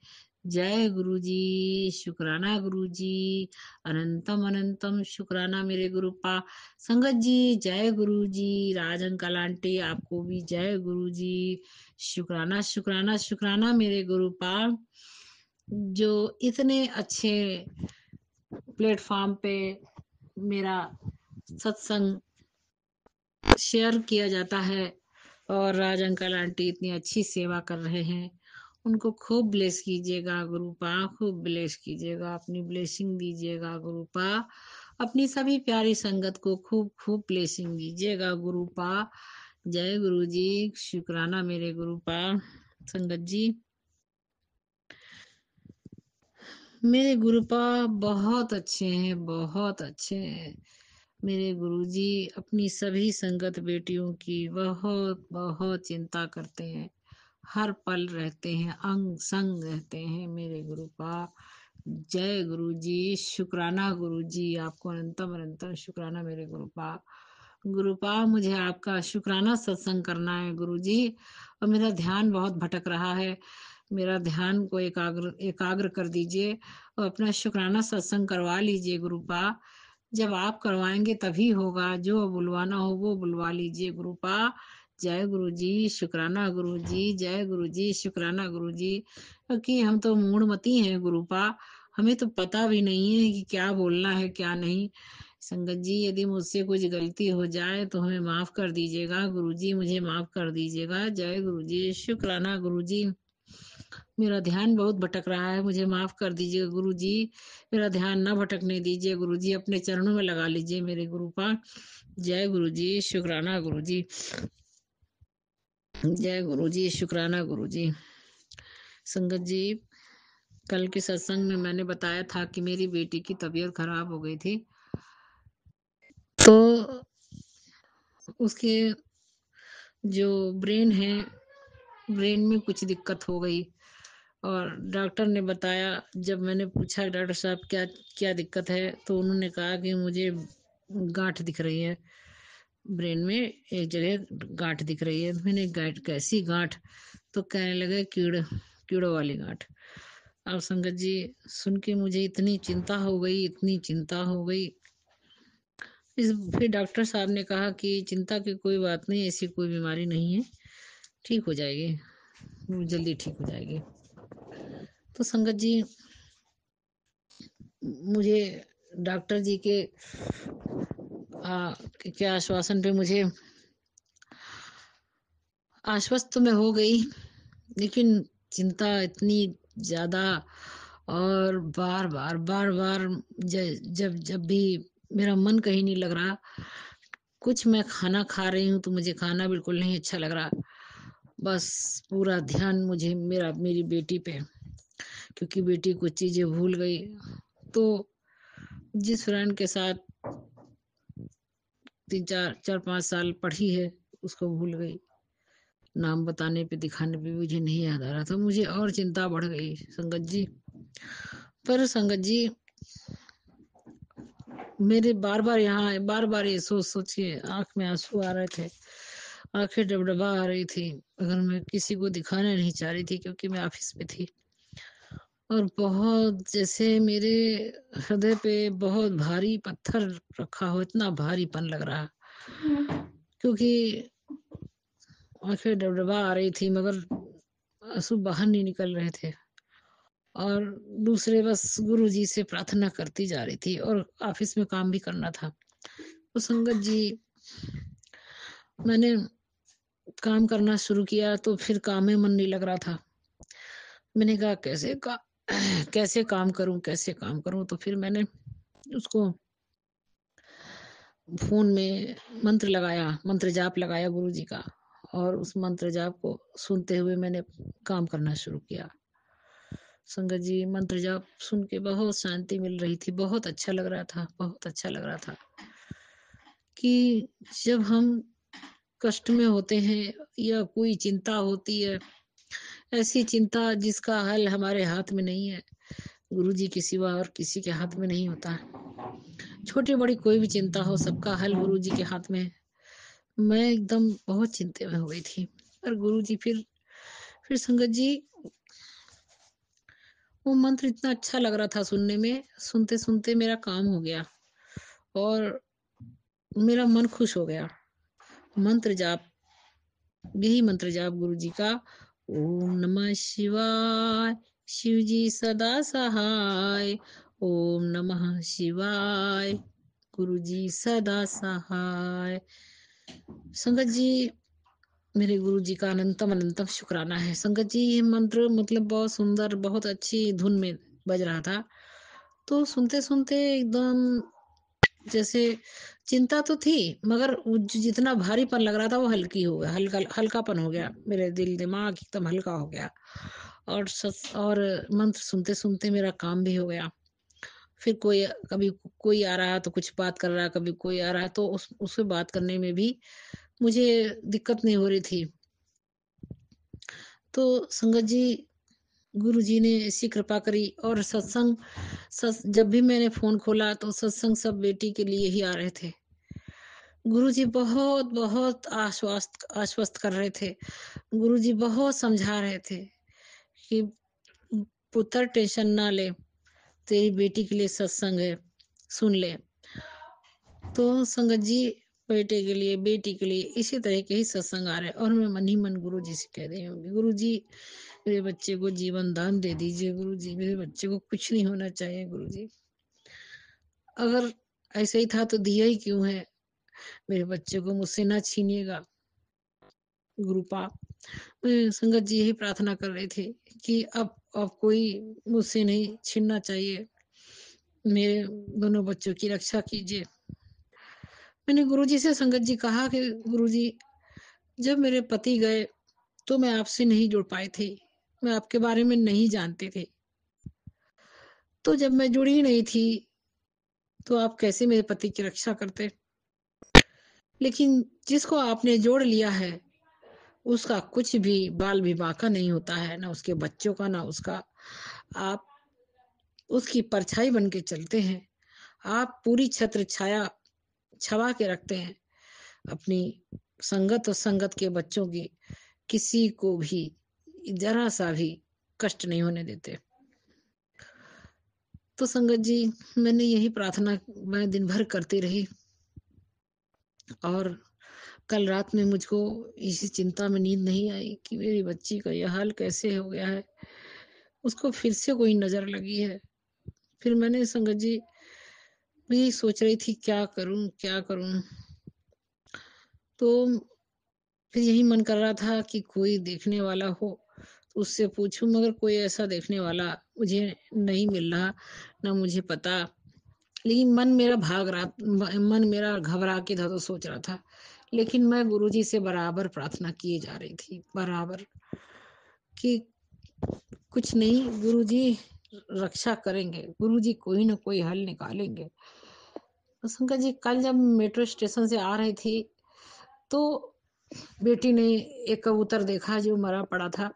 जय गुरुजी, शुक्राना गुरुजी, अनंतम अनंतम शुक्राना मेरे गुरुपा। संगत जी जय गुरुजी, राज अंकल आंटी आपको भी जय गुरुजी। शुक्राना शुक्राना शुक्राना मेरे गुरुपा, जो इतने अच्छे प्लेटफॉर्म पे मेरा सत्संग शेयर किया जाता है और राज अंकल आंटी इतनी अच्छी सेवा कर रहे हैं। उनको खूब ब्लेस कीजिएगा गुरुपा, खूब ब्लेस कीजिएगा, अपनी ब्लेसिंग दीजिएगा गुरुपा। अपनी सभी प्यारी संगत को खूब खूब ब्लेसिंग दीजिएगा गुरुपा। जय गुरु जी, शुक्राना मेरे गुरुपा। संगत जी, मेरे गुरुपा बहुत अच्छे हैं, बहुत अच्छे हैं। मेरे गुरुजी अपनी सभी संगत बेटियों की बहुत बहुत चिंता करते हैं, हर पल रहते हैं, अंग संग रहते हैं मेरे गुरुपा। जय गुरुजी, शुक्राना गुरुजी, आपको अनंतम अनंतम शुक्राना मेरे गुरुपा। गुरुपा, मुझे आपका शुक्राना सत्संग करना है गुरुजी, और मेरा ध्यान बहुत भटक रहा है। मेरा ध्यान को एकाग्र कर दीजिए और अपना शुक्राना सत्संग करवा लीजिए गुरुपा। जब आप करवाएंगे तभी होगा, जो बुलवाना हो वो बुलवा लीजिए गुरुपा। जय गुरु जी, शुक्राना गुरु जी, जय गुरु जी, शुक्राना गुरु जी। क्योंकि हम तो मूढ़मती हैं गुरुपा, हमें तो पता भी नहीं है कि क्या बोलना है क्या नहीं। संगत जी, यदि मुझसे कुछ गलती हो जाए तो हमें माफ कर दीजिएगा गुरु जी, मुझे माफ कर दीजिएगा। जय गुरु जी, शुक्राना गुरु जी। मेरा ध्यान बहुत भटक रहा है, मुझे माफ कर दीजिएगा गुरु जी, मेरा ध्यान न भटकने दीजिए गुरु जी, अपने चरणों में लगा लीजिए मेरे गुरुपा। जय गुरु जी, शुक्राना गुरु जी, जय गुरु जी, शुक्राना गुरु जी। संगत जी, कल के सत्संग में मैंने बताया था कि मेरी बेटी की तबीयत खराब हो गई थी, तो उसके जो ब्रेन है, ब्रेन में कुछ दिक्कत हो गई और डॉक्टर ने बताया, जब मैंने पूछा डॉक्टर साहब क्या क्या दिक्कत है, तो उन्होंने कहा कि मुझे गांठ दिख रही है ब्रेन में, एक जगह गांठ दिख रही है। मैंने गांठ, कैसी गांठ? तो कहने लगे कीड़ों वाली गांठ। अब संगत जी, सुन के मुझे इतनी चिंता हो गई, इतनी चिंता हो गई। फिर डॉक्टर साहब ने कहा कि चिंता की कोई बात नहीं, ऐसी कोई बीमारी नहीं है, ठीक हो जाएगी, जल्दी ठीक हो जाएगी। तो संगत जी, मुझे डॉक्टर जी के आश्वासन पे मुझे आश्वस्त तो मैं हो गई, लेकिन चिंता इतनी ज़्यादा और बार-बार जब भी मेरा मन कहीं नहीं लग रहा, कुछ मैं खाना खा रही हूँ तो मुझे खाना बिल्कुल नहीं अच्छा लग रहा। बस पूरा ध्यान मुझे मेरी बेटी पे, क्योंकि बेटी कुछ चीज़ें भूल गई। तो जिस फ्रेंड के साथ 3-4 5 साल पढ़ी है, उसको भूल गई। नाम बताने पे, दिखाने पे मुझे नहीं याद आ रहा था। मुझे और चिंता बढ़ गई संगत जी। पर संगत जी, मेरे बार-बार ये सोच-सोच के आँख में आँसू आ रहे थे। आँखें डबडबा आ रही थी, मगर मैं किसी को दिखाना नहीं चाह रही थी, क्योंकि मैं ऑफ़िस में थी। और बहुत जैसे मेरे हृदय पे बहुत भारी पत्थर रखा हो, इतना भारीपन लग रहा। क्योंकि आँखें डबडबा आ रही थी, मगर आँसू बाहर नहीं निकल रहे थे। और दूसरे बस गुरुजी से प्रार्थना करती जा रही थी, और ऑफ़िस में काम भी करना था। तो संगत जी, मैंने काम करना शुरू किया तो फिर काम में मन नहीं लग रहा था। मैंने कहा कैसे काम करूँ? तो फिर मैंने उसको फ़ोन में मंत्र जाप लगाया गुरुजी का, और उस मंत्र जाप को सुनते हुए मैंने काम करना शुरू किया। संगत जी, मंत्र जाप सुन के बहुत शांति मिल रही थी, बहुत अच्छा लग रहा था कि जब हम कष्ट में होते हैं या कोई चिंता होती है, ऐसी चिंता जिसका हल हमारे हाथ में नहीं है, गुरुजी के सिवा और किसी के हाथ में नहीं होता है। छोटी-बड़ी कोई भी चिंता हो, सबका हल गुरुजी के हाथ में है। मैं एकदम बहुत चिंता में हो गई थी। और गुरुजी फिर संगत जी, वो मंत्र इतना अच्छा लग रहा था सुनने में, सुनते-सुनते मेरा काम हो गया और मेरा मन खुश हो गया। मंत्र जाप, यही मंत्र जाप गुरुजी का, ओम नमः शिवाय, शिव जी सदा सहाय। ओम नमः शिवाय, गुरुजी सदा सहाय। संगत जी, मेरे गुरुजी का अनंतम अनंतम शुक्राना है। संगत जी, ये मंत्र मतलब बहुत सुंदर, बहुत अच्छी धुन में बज रहा था। तो सुनते-सुनते एकदम जैसे चिंता तो थी, मगर वो जितना भारीपन लग रहा था वो हल्की हो गया, हल्कापन हो गया। मेरे दिमाग एकदम हल्का हो गया, और मंत्र सुनते-सुनते मेरा काम भी हो गया। फिर कभी कोई आ रहा है तो कुछ बात कर रहा है, कभी कोई आ रहा है तो उससे बात करने में भी मुझे दिक्कत नहीं हो रही थी। तो संगत जी, गुरुजी ने ऐसी कृपा करी, और जब भी मैंने फ़ोन खोला तो सत्संग सब बेटी के लिए ही आ रहे थे। गुरुजी बहुत आश्वस्त कर रहे थे। गुरुजी बहुत समझा रहे थे कि पुत्र टेंशन ना ले, तेरी बेटी के लिए सत्संग है, सुन ले। तो संगत जी, बेटी के लिए इसी तरह के ही सत्संग आ रहे हैं, और मैं मन ही मन गुरुजी से कह रही हूँ, गुरुजी मेरे बच्चे को जीवन दान दे दीजिए। गुरुजी, मेरे बच्चे को कुछ नहीं होना चाहिए। गुरुजी, अगर ऐसा ही था तो दिया ही क्यों है? मेरे बच्चे को मुझसे ना छीनिएगा गुरुपा। मैं संगत जी यही प्रार्थना कर रही थी कि अब कोई मुझसे नहीं छीनना चाहिए। मेरे दोनों बच्चों की रक्षा कीजिए। मैंने गुरुजी से संगत जी कहा कि गुरुजी, जब मेरे पति गए तो मैं आपसे नहीं जुड़ पाई थी, मैं आपके बारे में नहीं जानती थी। तो जब मैं जुड़ी नहीं थी तो आप कैसे मेरे पति की रक्षा करते? लेकिन जिसको आपने जोड़ लिया है, उसका कुछ भी बाल भी बांका नहीं होता है, ना उसके बच्चों का, ना उसका। आप उसकी परछाई बन के चलते हैं। आप पूरी छत्र छाया छवा के रखते हैं अपनी संगत और संगत के बच्चों की। किसी को भी जरा सा भी कष्ट नहीं होने देते। तो संगत जी, मैंने यही प्रार्थना मैं दिन भर करती रही, और कल रात में मुझको इसी चिंता में नींद नहीं आई कि मेरी बच्ची का यह हाल कैसे हो गया है, उसको फिर से कोई नजर लगी है। फिर मैंने संगत जी भी सोच रही थी क्या करूं। तो फिर यही मन कर रहा था कि कोई देखने वाला हो उससे पूछूं, मगर कोई ऐसा देखने वाला मुझे नहीं मिल रहा, ना मुझे पता। लेकिन मन मेरा भाग रहा, मन मेरा घबरा के था, तो सोच रहा था। लेकिन मैं गुरुजी से बराबर प्रार्थना किए जा रही थी, बराबर, कि कुछ नहीं, गुरुजी रक्षा करेंगे, गुरुजी कोई ना कोई हल निकालेंगे। तो शंकर जी, कल जब मेट्रो स्टेशन से आ रही थी, तो बेटी ने एक कबूतर देखा जो मरा पड़ा था।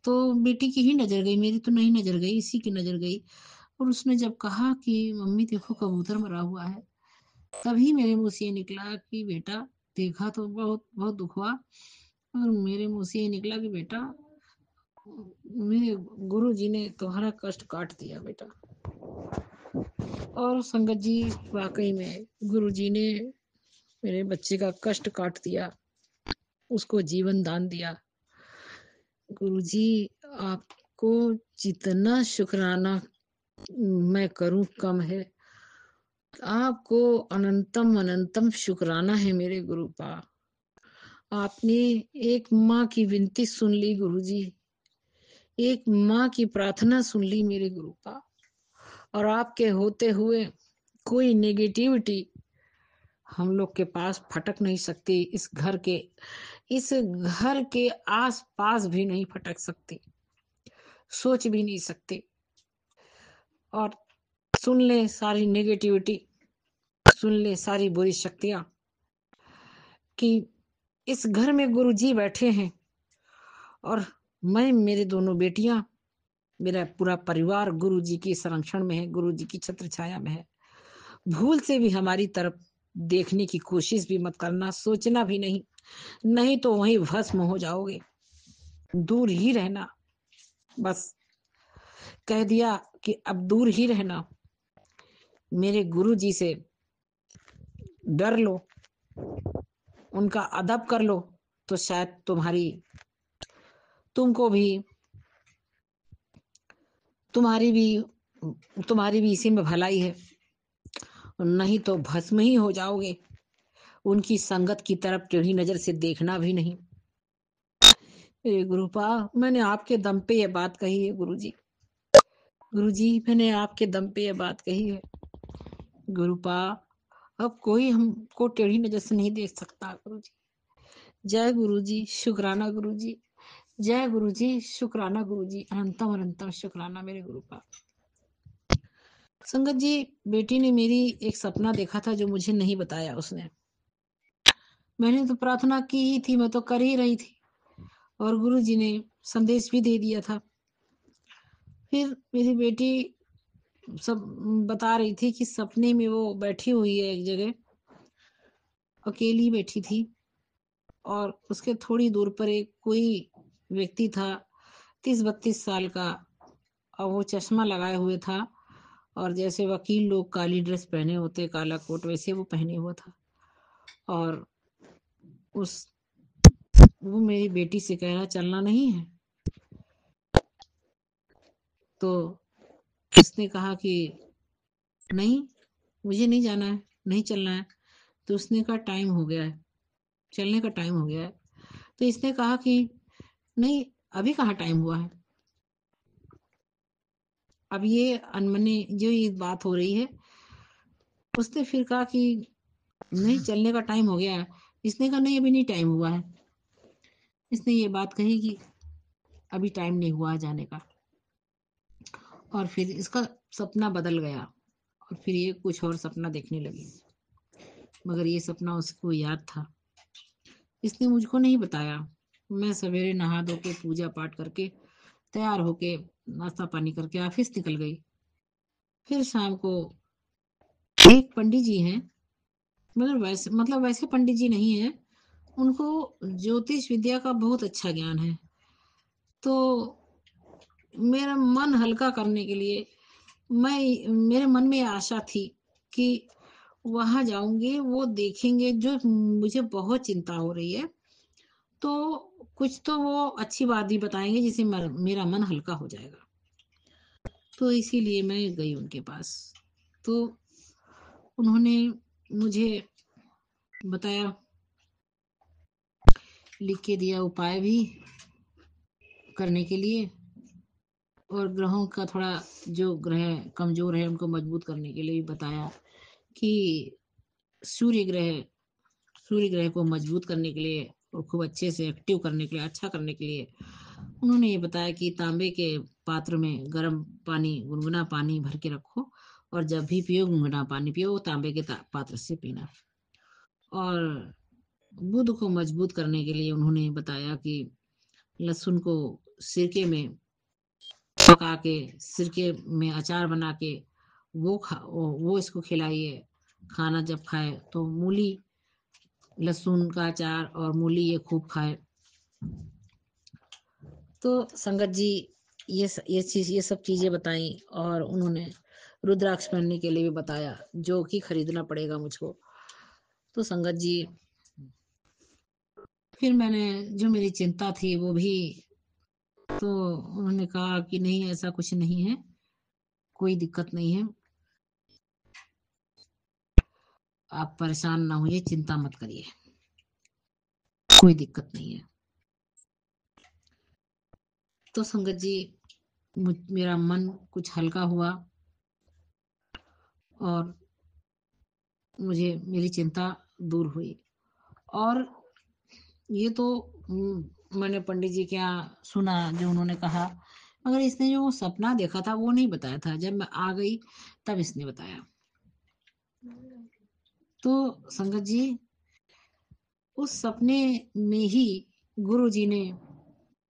तो बेटी की ही नजर गई, मेरी तो नहीं नजर गई, इसी की नजर गई। और उसने जब कहा कि मम्मी देखो कबूतर मरा हुआ है, तभी मेरे मुंह से ये निकला कि बेटा, देखा तो बहुत बहुत दुख हुआ, और मेरे मुंह से ये निकला कि बेटा, मेरे गुरु जी ने तुम्हारा कष्ट काट दिया बेटा। और संगत जी, वाकई में गुरु जी ने मेरे बच्चे का कष्ट काट दिया, उसको जीवन दान दिया। गुरु जी, आपको जितना शुक्राना मैं करूं कम है। आपको अनंतम अनंतम शुक्राना है मेरे गुरुपा। आपने एक माँ की विनती सुन ली गुरुजी, एक माँ की प्रार्थना सुन ली मेरे गुरुपा। और आपके होते हुए कोई नेगेटिविटी हम लोग के पास फटक नहीं सकती, इस घर के आस पास भी नहीं फटक सकती, सोच भी नहीं सकते। और सुन ले सारी नेगेटिविटी, सुन ले सारी बुरी शक्तियां, कि इस घर में गुरुजी बैठे हैं, और मैं, मेरे दोनों बेटियां, मेरा पूरा परिवार गुरुजी की संरक्षण में है, गुरुजी की छत्र छाया में है। भूल से भी हमारी तरफ देखने की कोशिश भी मत करना, सोचना भी नहीं, नहीं तो वहीं भस्म हो जाओगे। दूर ही रहना, बस कह दिया कि अब दूर ही रहना। मेरे गुरुजी से डर लो, उनका अदब कर लो, तो शायद तुमको भी, तुम्हारी भी इसी में भलाई है, नहीं तो भस्म ही हो जाओगे। उनकी संगत की तरफ टेढ़ी नजर से देखना भी नहीं। गुरुपा, मैंने आपके दम पे ये बात कही है गुरुजी, गुरुजी मैंने आपके दम पे ये बात कही है। गुरुपा, अब कोई हमको टेढ़ी नजर से नहीं देख सकता गुरुजी। जय गुरुजी, शुक्राना गुरुजी, जय गुरुजी, शुक्राना गुरुजी, अनंतम अनंतम शुक्राना मेरे गुरुपा। संगत जी, बेटी ने मेरी एक सपना देखा था जो मुझे नहीं बताया उसने। मैंने तो प्रार्थना की ही थी, मैं तो कर ही रही थी, और गुरु जी ने संदेश भी दे दिया था। फिर मेरी बेटी सब बता रही थी कि सपने में वो बैठी हुई है एक जगह, अकेली बैठी थी, और उसके थोड़ी दूर पर एक कोई व्यक्ति था, 30-32 साल का, और वो चश्मा लगाए हुए था, और जैसे वकील लोग काली ड्रेस पहने होते, काला कोट, वैसे वो पहने हुआ था। और वो मेरी बेटी से कह रहा चलना नहीं है। तो उसने कहा कि नहीं, मुझे नहीं जाना है, नहीं चलना है। तो उसने कहा टाइम हो गया है, चलने का टाइम हो गया है। तो इसने कहा कि नहीं, अभी कहाँ टाइम हुआ है। अब ये अनमने जो ये बात हो रही है, उसने फिर कहा कि नहीं, चलने का टाइम हो गया है। इसने कहा नहीं, अभी नहीं टाइम हुआ है। इसने ये बात कही कि अभी टाइम नहीं हुआ है जाने का। और फिर इसका सपना बदल गया, और फिर ये कुछ और सपना देखने लगी, मगर ये सपना उसको याद था। इसने मुझको नहीं बताया। मैं सवेरे नहा धो के पूजा पाठ करके तैयार होके नाश्ता पानी करके ऑफिस निकल गई। फिर शाम को एक पंडित जी हैं, वैसे पंडित जी नहीं है, उनको ज्योतिष विद्या का बहुत अच्छा ज्ञान है। तो मेरा मन हल्का करने के लिए मेरे मन में आशा थी कि वहां जाऊंगी, वो देखेंगे जो मुझे बहुत चिंता हो रही है, तो कुछ तो वो अच्छी बात भी बताएंगे जिससे मेरा मन हल्का हो जाएगा। तो इसीलिए मैं गई उनके पास। तो उन्होंने मुझे बताया, लिख के दिया, उपाय भी करने के लिए और ग्रहों का थोड़ा जो ग्रह कमजोर है उनको मजबूत करने के लिए भी बताया कि सूर्य ग्रह को मजबूत करने के लिए और खूब अच्छे से एक्टिव करने के लिए, अच्छा करने के लिए उन्होंने ये बताया कि तांबे के पात्र में गर्म पानी, गुनगुना पानी भर के रखो और जब भी पियो गुनगुना पानी पियो, तांबे के पात्र से पीना। और बुध को मजबूत करने के लिए उन्होंने बताया कि लहसुन को सिरके में पका के, सिरके में अचार बना के वो इसको खिलाइए। खाना जब खाए तो मूली, लहसुन का अचार और मूली ये खूब खाए। तो संगत जी ये सब चीजें बताई और उन्होंने रुद्राक्ष पहनने के लिए भी बताया, जो कि खरीदना पड़ेगा मुझको। तो संगत जी फिर मैंने जो मेरी चिंता थी वो भी, तो उन्होंने कहा कि नहीं ऐसा कुछ नहीं है, कोई दिक्कत नहीं है, आप परेशान ना होइए, चिंता मत करिए, कोई दिक्कत नहीं है। तो संगत जी मेरा मन कुछ हल्का हुआ और मुझे मेरी चिंता दूर हुई। और ये तो मैंने पंडित जी के यहाँ सुना जो उन्होंने कहा, मगर इसने जो सपना देखा था वो नहीं बताया था। जब मैं आ गई तब इसने बताया। तो संगत जी उस सपने में ही गुरु जी ने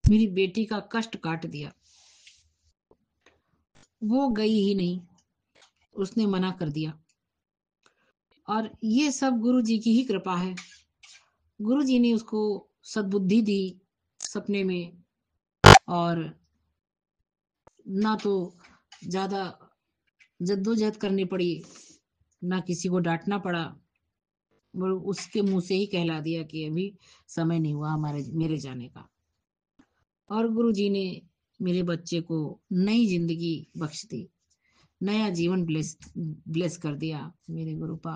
मेरी बेटी का कष्ट काट दिया। वो गई ही नहीं, उसने मना कर दिया। और ये सब गुरु जी की ही कृपा है। गुरु जी ने उसको सद्बुद्धि दी सपने में, और ना तो ज्यादा जद्दोजहद करनी पड़ी, ना किसी को डांटना पड़ा। वो उसके मुंह से ही कहला दिया कि अभी समय नहीं हुआ मेरे जाने का। और गुरु जी ने मेरे बच्चे को नई जिंदगी बख्श दी, नया जीवन ब्लेस कर दिया। मेरे गुरुपा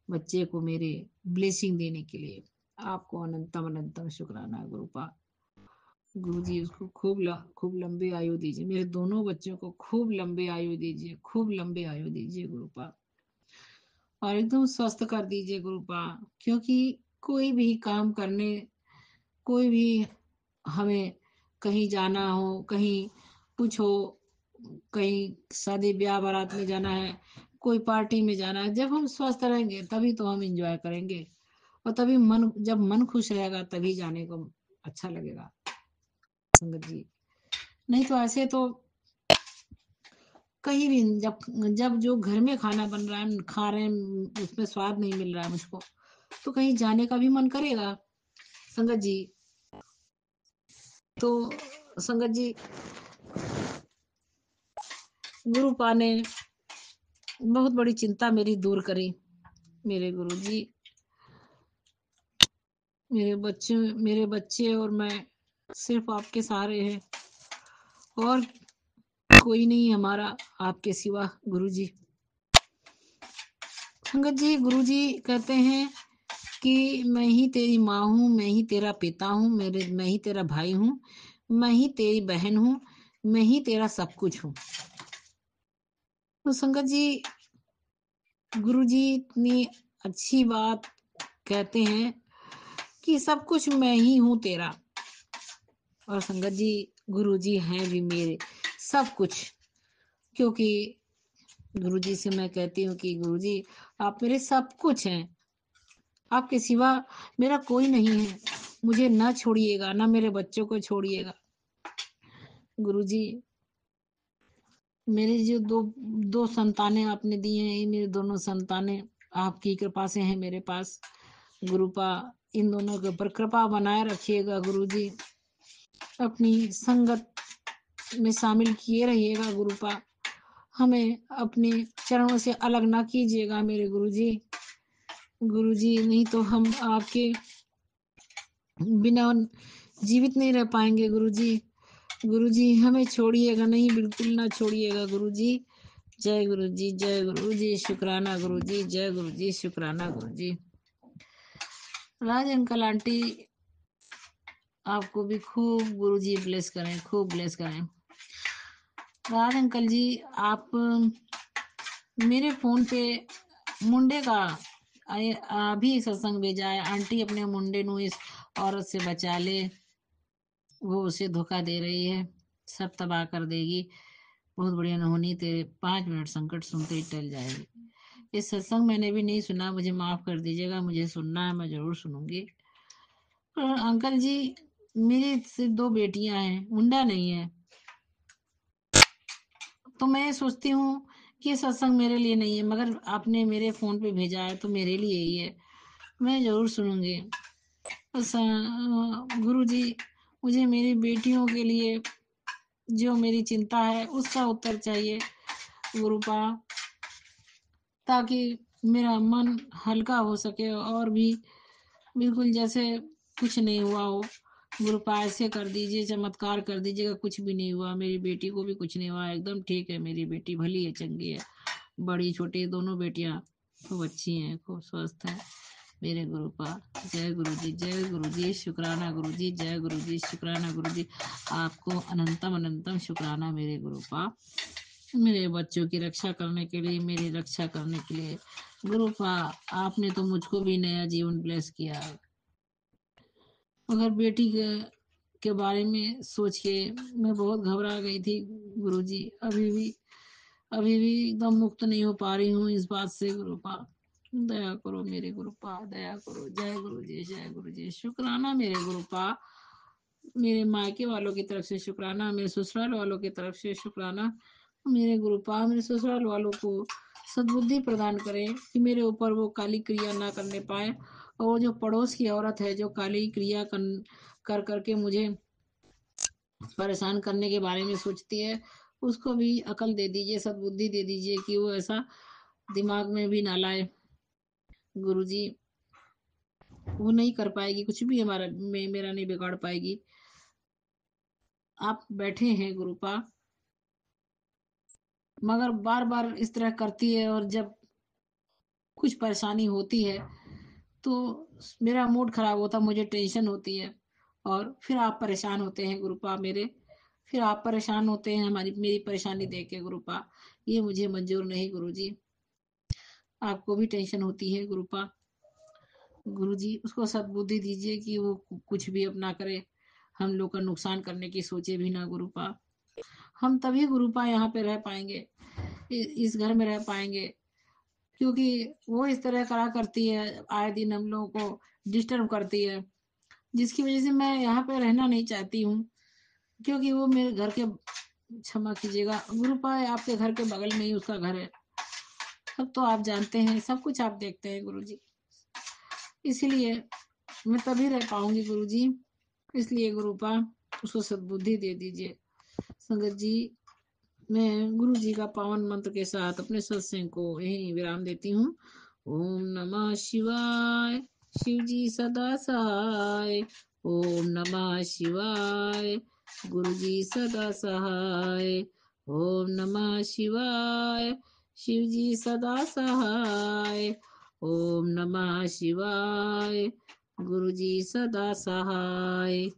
बच्चे को मेरे ब्लेसिंग देने के लिए आपको अनंतम अनंतम शुक्राना गुरुपा। गुरु जी उसको खूब लंबे आयु दीजिए, मेरे दोनों बच्चों को खूब लंबे आयु दीजिए, खूब लंबे आयु दीजिए गुरुपा, और एकदम स्वस्थ कर दीजिए गुरुपा। क्योंकि कोई भी काम करने, कोई भी हमें कहीं जाना हो, कहीं कुछ हो, कहीं शादी ब्याह बारात में जाना है, कोई पार्टी में जाना है, जब हम स्वस्थ रहेंगे तभी तो हम एंजॉय करेंगे। और तभी जब मन खुश रहेगा तभी जाने को अच्छा लगेगा संगत जी। नहीं तो ऐसे तो कहीं भी जब जब जो घर में खाना बन रहा है, खा रहे हैं, उसमें स्वाद नहीं मिल रहा है मुझको, तो कहीं जाने का भी मन करेगा संगत जी। तो संगत जी गुरुपा ने बहुत बड़ी चिंता मेरी दूर करी। मेरे गुरु जी, मेरे बच्चे और मैं सिर्फ आपके सहारे हैं, और कोई नहीं हमारा आपके सिवा गुरु जी। संगत जी गुरु जी कहते हैं कि मैं ही तेरी माँ हूँ, मैं ही तेरा पिता हूँ, मैं ही तेरा भाई हूँ, मैं ही तेरी बहन हूँ, मैं ही तेरा सब कुछ हूँ। तो संगत जी गुरु जी इतनी अच्छी बात कहते हैं कि सब कुछ मैं ही हूँ तेरा। और संगत जी गुरु जी हैं भी मेरे सब कुछ, क्योंकि गुरु जी से मैं कहती हूँ कि गुरु जी आप मेरे सब कुछ हैं, आपके सिवा मेरा कोई नहीं है, मुझे ना छोड़िएगा, ना मेरे बच्चों को छोड़िएगा। गुरु जी मेरे जो दो संतानें आपने दी हैं, मेरे दोनों संतानें आपकी कृपा से हैं मेरे पास। गुरुपा इन दोनों के ऊपर कृपा बनाए रखिएगा गुरु जी, अपनी संगत में शामिल किए रहिएगा गुरुपा, हमें अपने चरणों से अलग ना कीजिएगा मेरे गुरु जी। गुरु जी नहीं तो हम आपके बिना जीवित नहीं रह पाएंगे गुरु जी। गुरु जी हमें छोड़िएगा नहीं, बिल्कुल ना छोड़िएगा गुरु जी। जय गुरु जी, जय गुरु जी, शुक्राना गुरु जी, जय गुरु जी, शुक्राना गुरु जी। राज अंकल आंटी आपको भी खूब गुरुजी ब्लेस करें, खूब ब्लेस करें। राज अंकल जी, आप मेरे फोन पे मुंडे का अभी सत्संग भेजा है। आंटी अपने मुंडे नु इस औरत से बचा ले, वो उसे धोखा दे रही है, सब तबाह कर देगी। बहुत बढ़िया नहोनी, तेरे 5 मिनट संकट सुनते ही टल जाएगी। ये सत्संग मैंने भी नहीं सुना, मुझे माफ कर दीजिएगा, मुझे सुनना है, मैं जरूर सुनूंगी। अंकल जी, मेरी सिर्फ 2 बेटियां हैं, मुंडा नहीं है। तो मैं सोचती हूँ कि ये सत्संग मेरे लिए नहीं है, मगर आपने मेरे फोन पे भेजा है तो मेरे लिए ही है, मैं जरूर सुनूंगी। बस गुरु जी, मुझे मेरी बेटियों के लिए जो मेरी चिंता है उसका उत्तर चाहिए गुरुपा, ताकि मेरा मन हल्का हो सके और भी बिल्कुल जैसे कुछ नहीं हुआ हो। गुरुपा ऐसे कर दीजिए, चमत्कार कर दीजिएगा, कुछ भी नहीं हुआ, मेरी बेटी को भी कुछ नहीं हुआ, एकदम ठीक है। मेरी बेटी भली है, चंगी है, बड़ी छोटी दोनों बेटियां खूब अच्छी हैं, खूब स्वस्थ हैं। मेरे गुरुपा, जय गुरु जी, जय गुरु जी, शुक्राना गुरु जी, जय गुरु जी, शुक्राना गुरु जी। आपको अनंतम अनंतम शुक्राना मेरे गुरुपा, मेरे बच्चों की रक्षा करने के लिए, मेरी रक्षा करने के लिए। गुरुपा, आपने तो मुझको भी नया जीवन ब्लेस किया है, मगर बेटी के बारे में सोच के मैं बहुत घबरा गई थी गुरुजी। अभी भी एकदम मुक्त नहीं हो पा रही हूँ इस बात से। गुरुपा दया करो मेरे गुरुपा, दया करो। जय गुरु जी, जय गुरु जी, शुक्राना मेरे गुरुपा, मेरे मायके वालों की तरफ से शुक्राना, मेरे ससुराल वालों की तरफ से शुक्राना। मेरे गुरुपा, मेरे ससुराल वालों को सद्बुद्धि प्रदान करें कि मेरे ऊपर वो काली क्रिया ना करने पाए, और वो जो पड़ोस की औरत है जो काली क्रिया कर करके मुझे परेशान करने के बारे में सोचती है, उसको भी अकल दे दीजिए, सद्बुद्धि दे दीजिए कि वो ऐसा दिमाग में भी ना लाए। गुरुजी, वो नहीं कर पाएगी कुछ भी, मेरा नहीं बिगाड़ पाएगी। आप बैठे हैं गुरुपा, मगर बार बार इस तरह करती है, और जब कुछ परेशानी होती है तो मेरा मूड खराब होता, मुझे टेंशन होती है, और फिर आप परेशान होते हैं गुरुपा मेरे, फिर आप परेशान होते हैं मेरी परेशानी देख के गुरुपा। ये मुझे मंजूर नहीं गुरुजी। आपको भी टेंशन होती है गुरुपा, गुरुजी उसको सद्बुद्धि दीजिए कि वो कुछ भी अपना करे, हम लोग का नुकसान करने की सोचे भी ना गुरुपा। हम तभी गुरुपा यहाँ पे रह पाएंगे, इस घर में रह पाएंगे, क्योंकि वो इस तरह करा करती है, आए दिन हम लोगों को डिस्टर्ब करती है, जिसकी वजह से मैं यहाँ पे रहना नहीं चाहती हूँ। क्योंकि वो मेरे घर के, क्षमा कीजिएगा गुरुपा, आपके घर के बगल में ही उसका घर है, सब तो आप जानते हैं, सब कुछ आप देखते हैं गुरुजी, इसलिए मैं तभी रह पाऊंगी गुरुजी। इसलिए गुरुपा उसको सद्बुद्धि दे दीजिए। संगत जी, मैं गुरु जी का पावन मंत्र के साथ अपने सत्संग को यही विराम देती हूँ। ओम नमः शिवाय, शिव जी सदा सहाय। ओम नमः शिवाय, गुरु जी सदा सहाय। ओम नमः शिवाय, शिव जी सदा सहाय। ओम नमः शिवाय, गुरु जी सदा सहाय।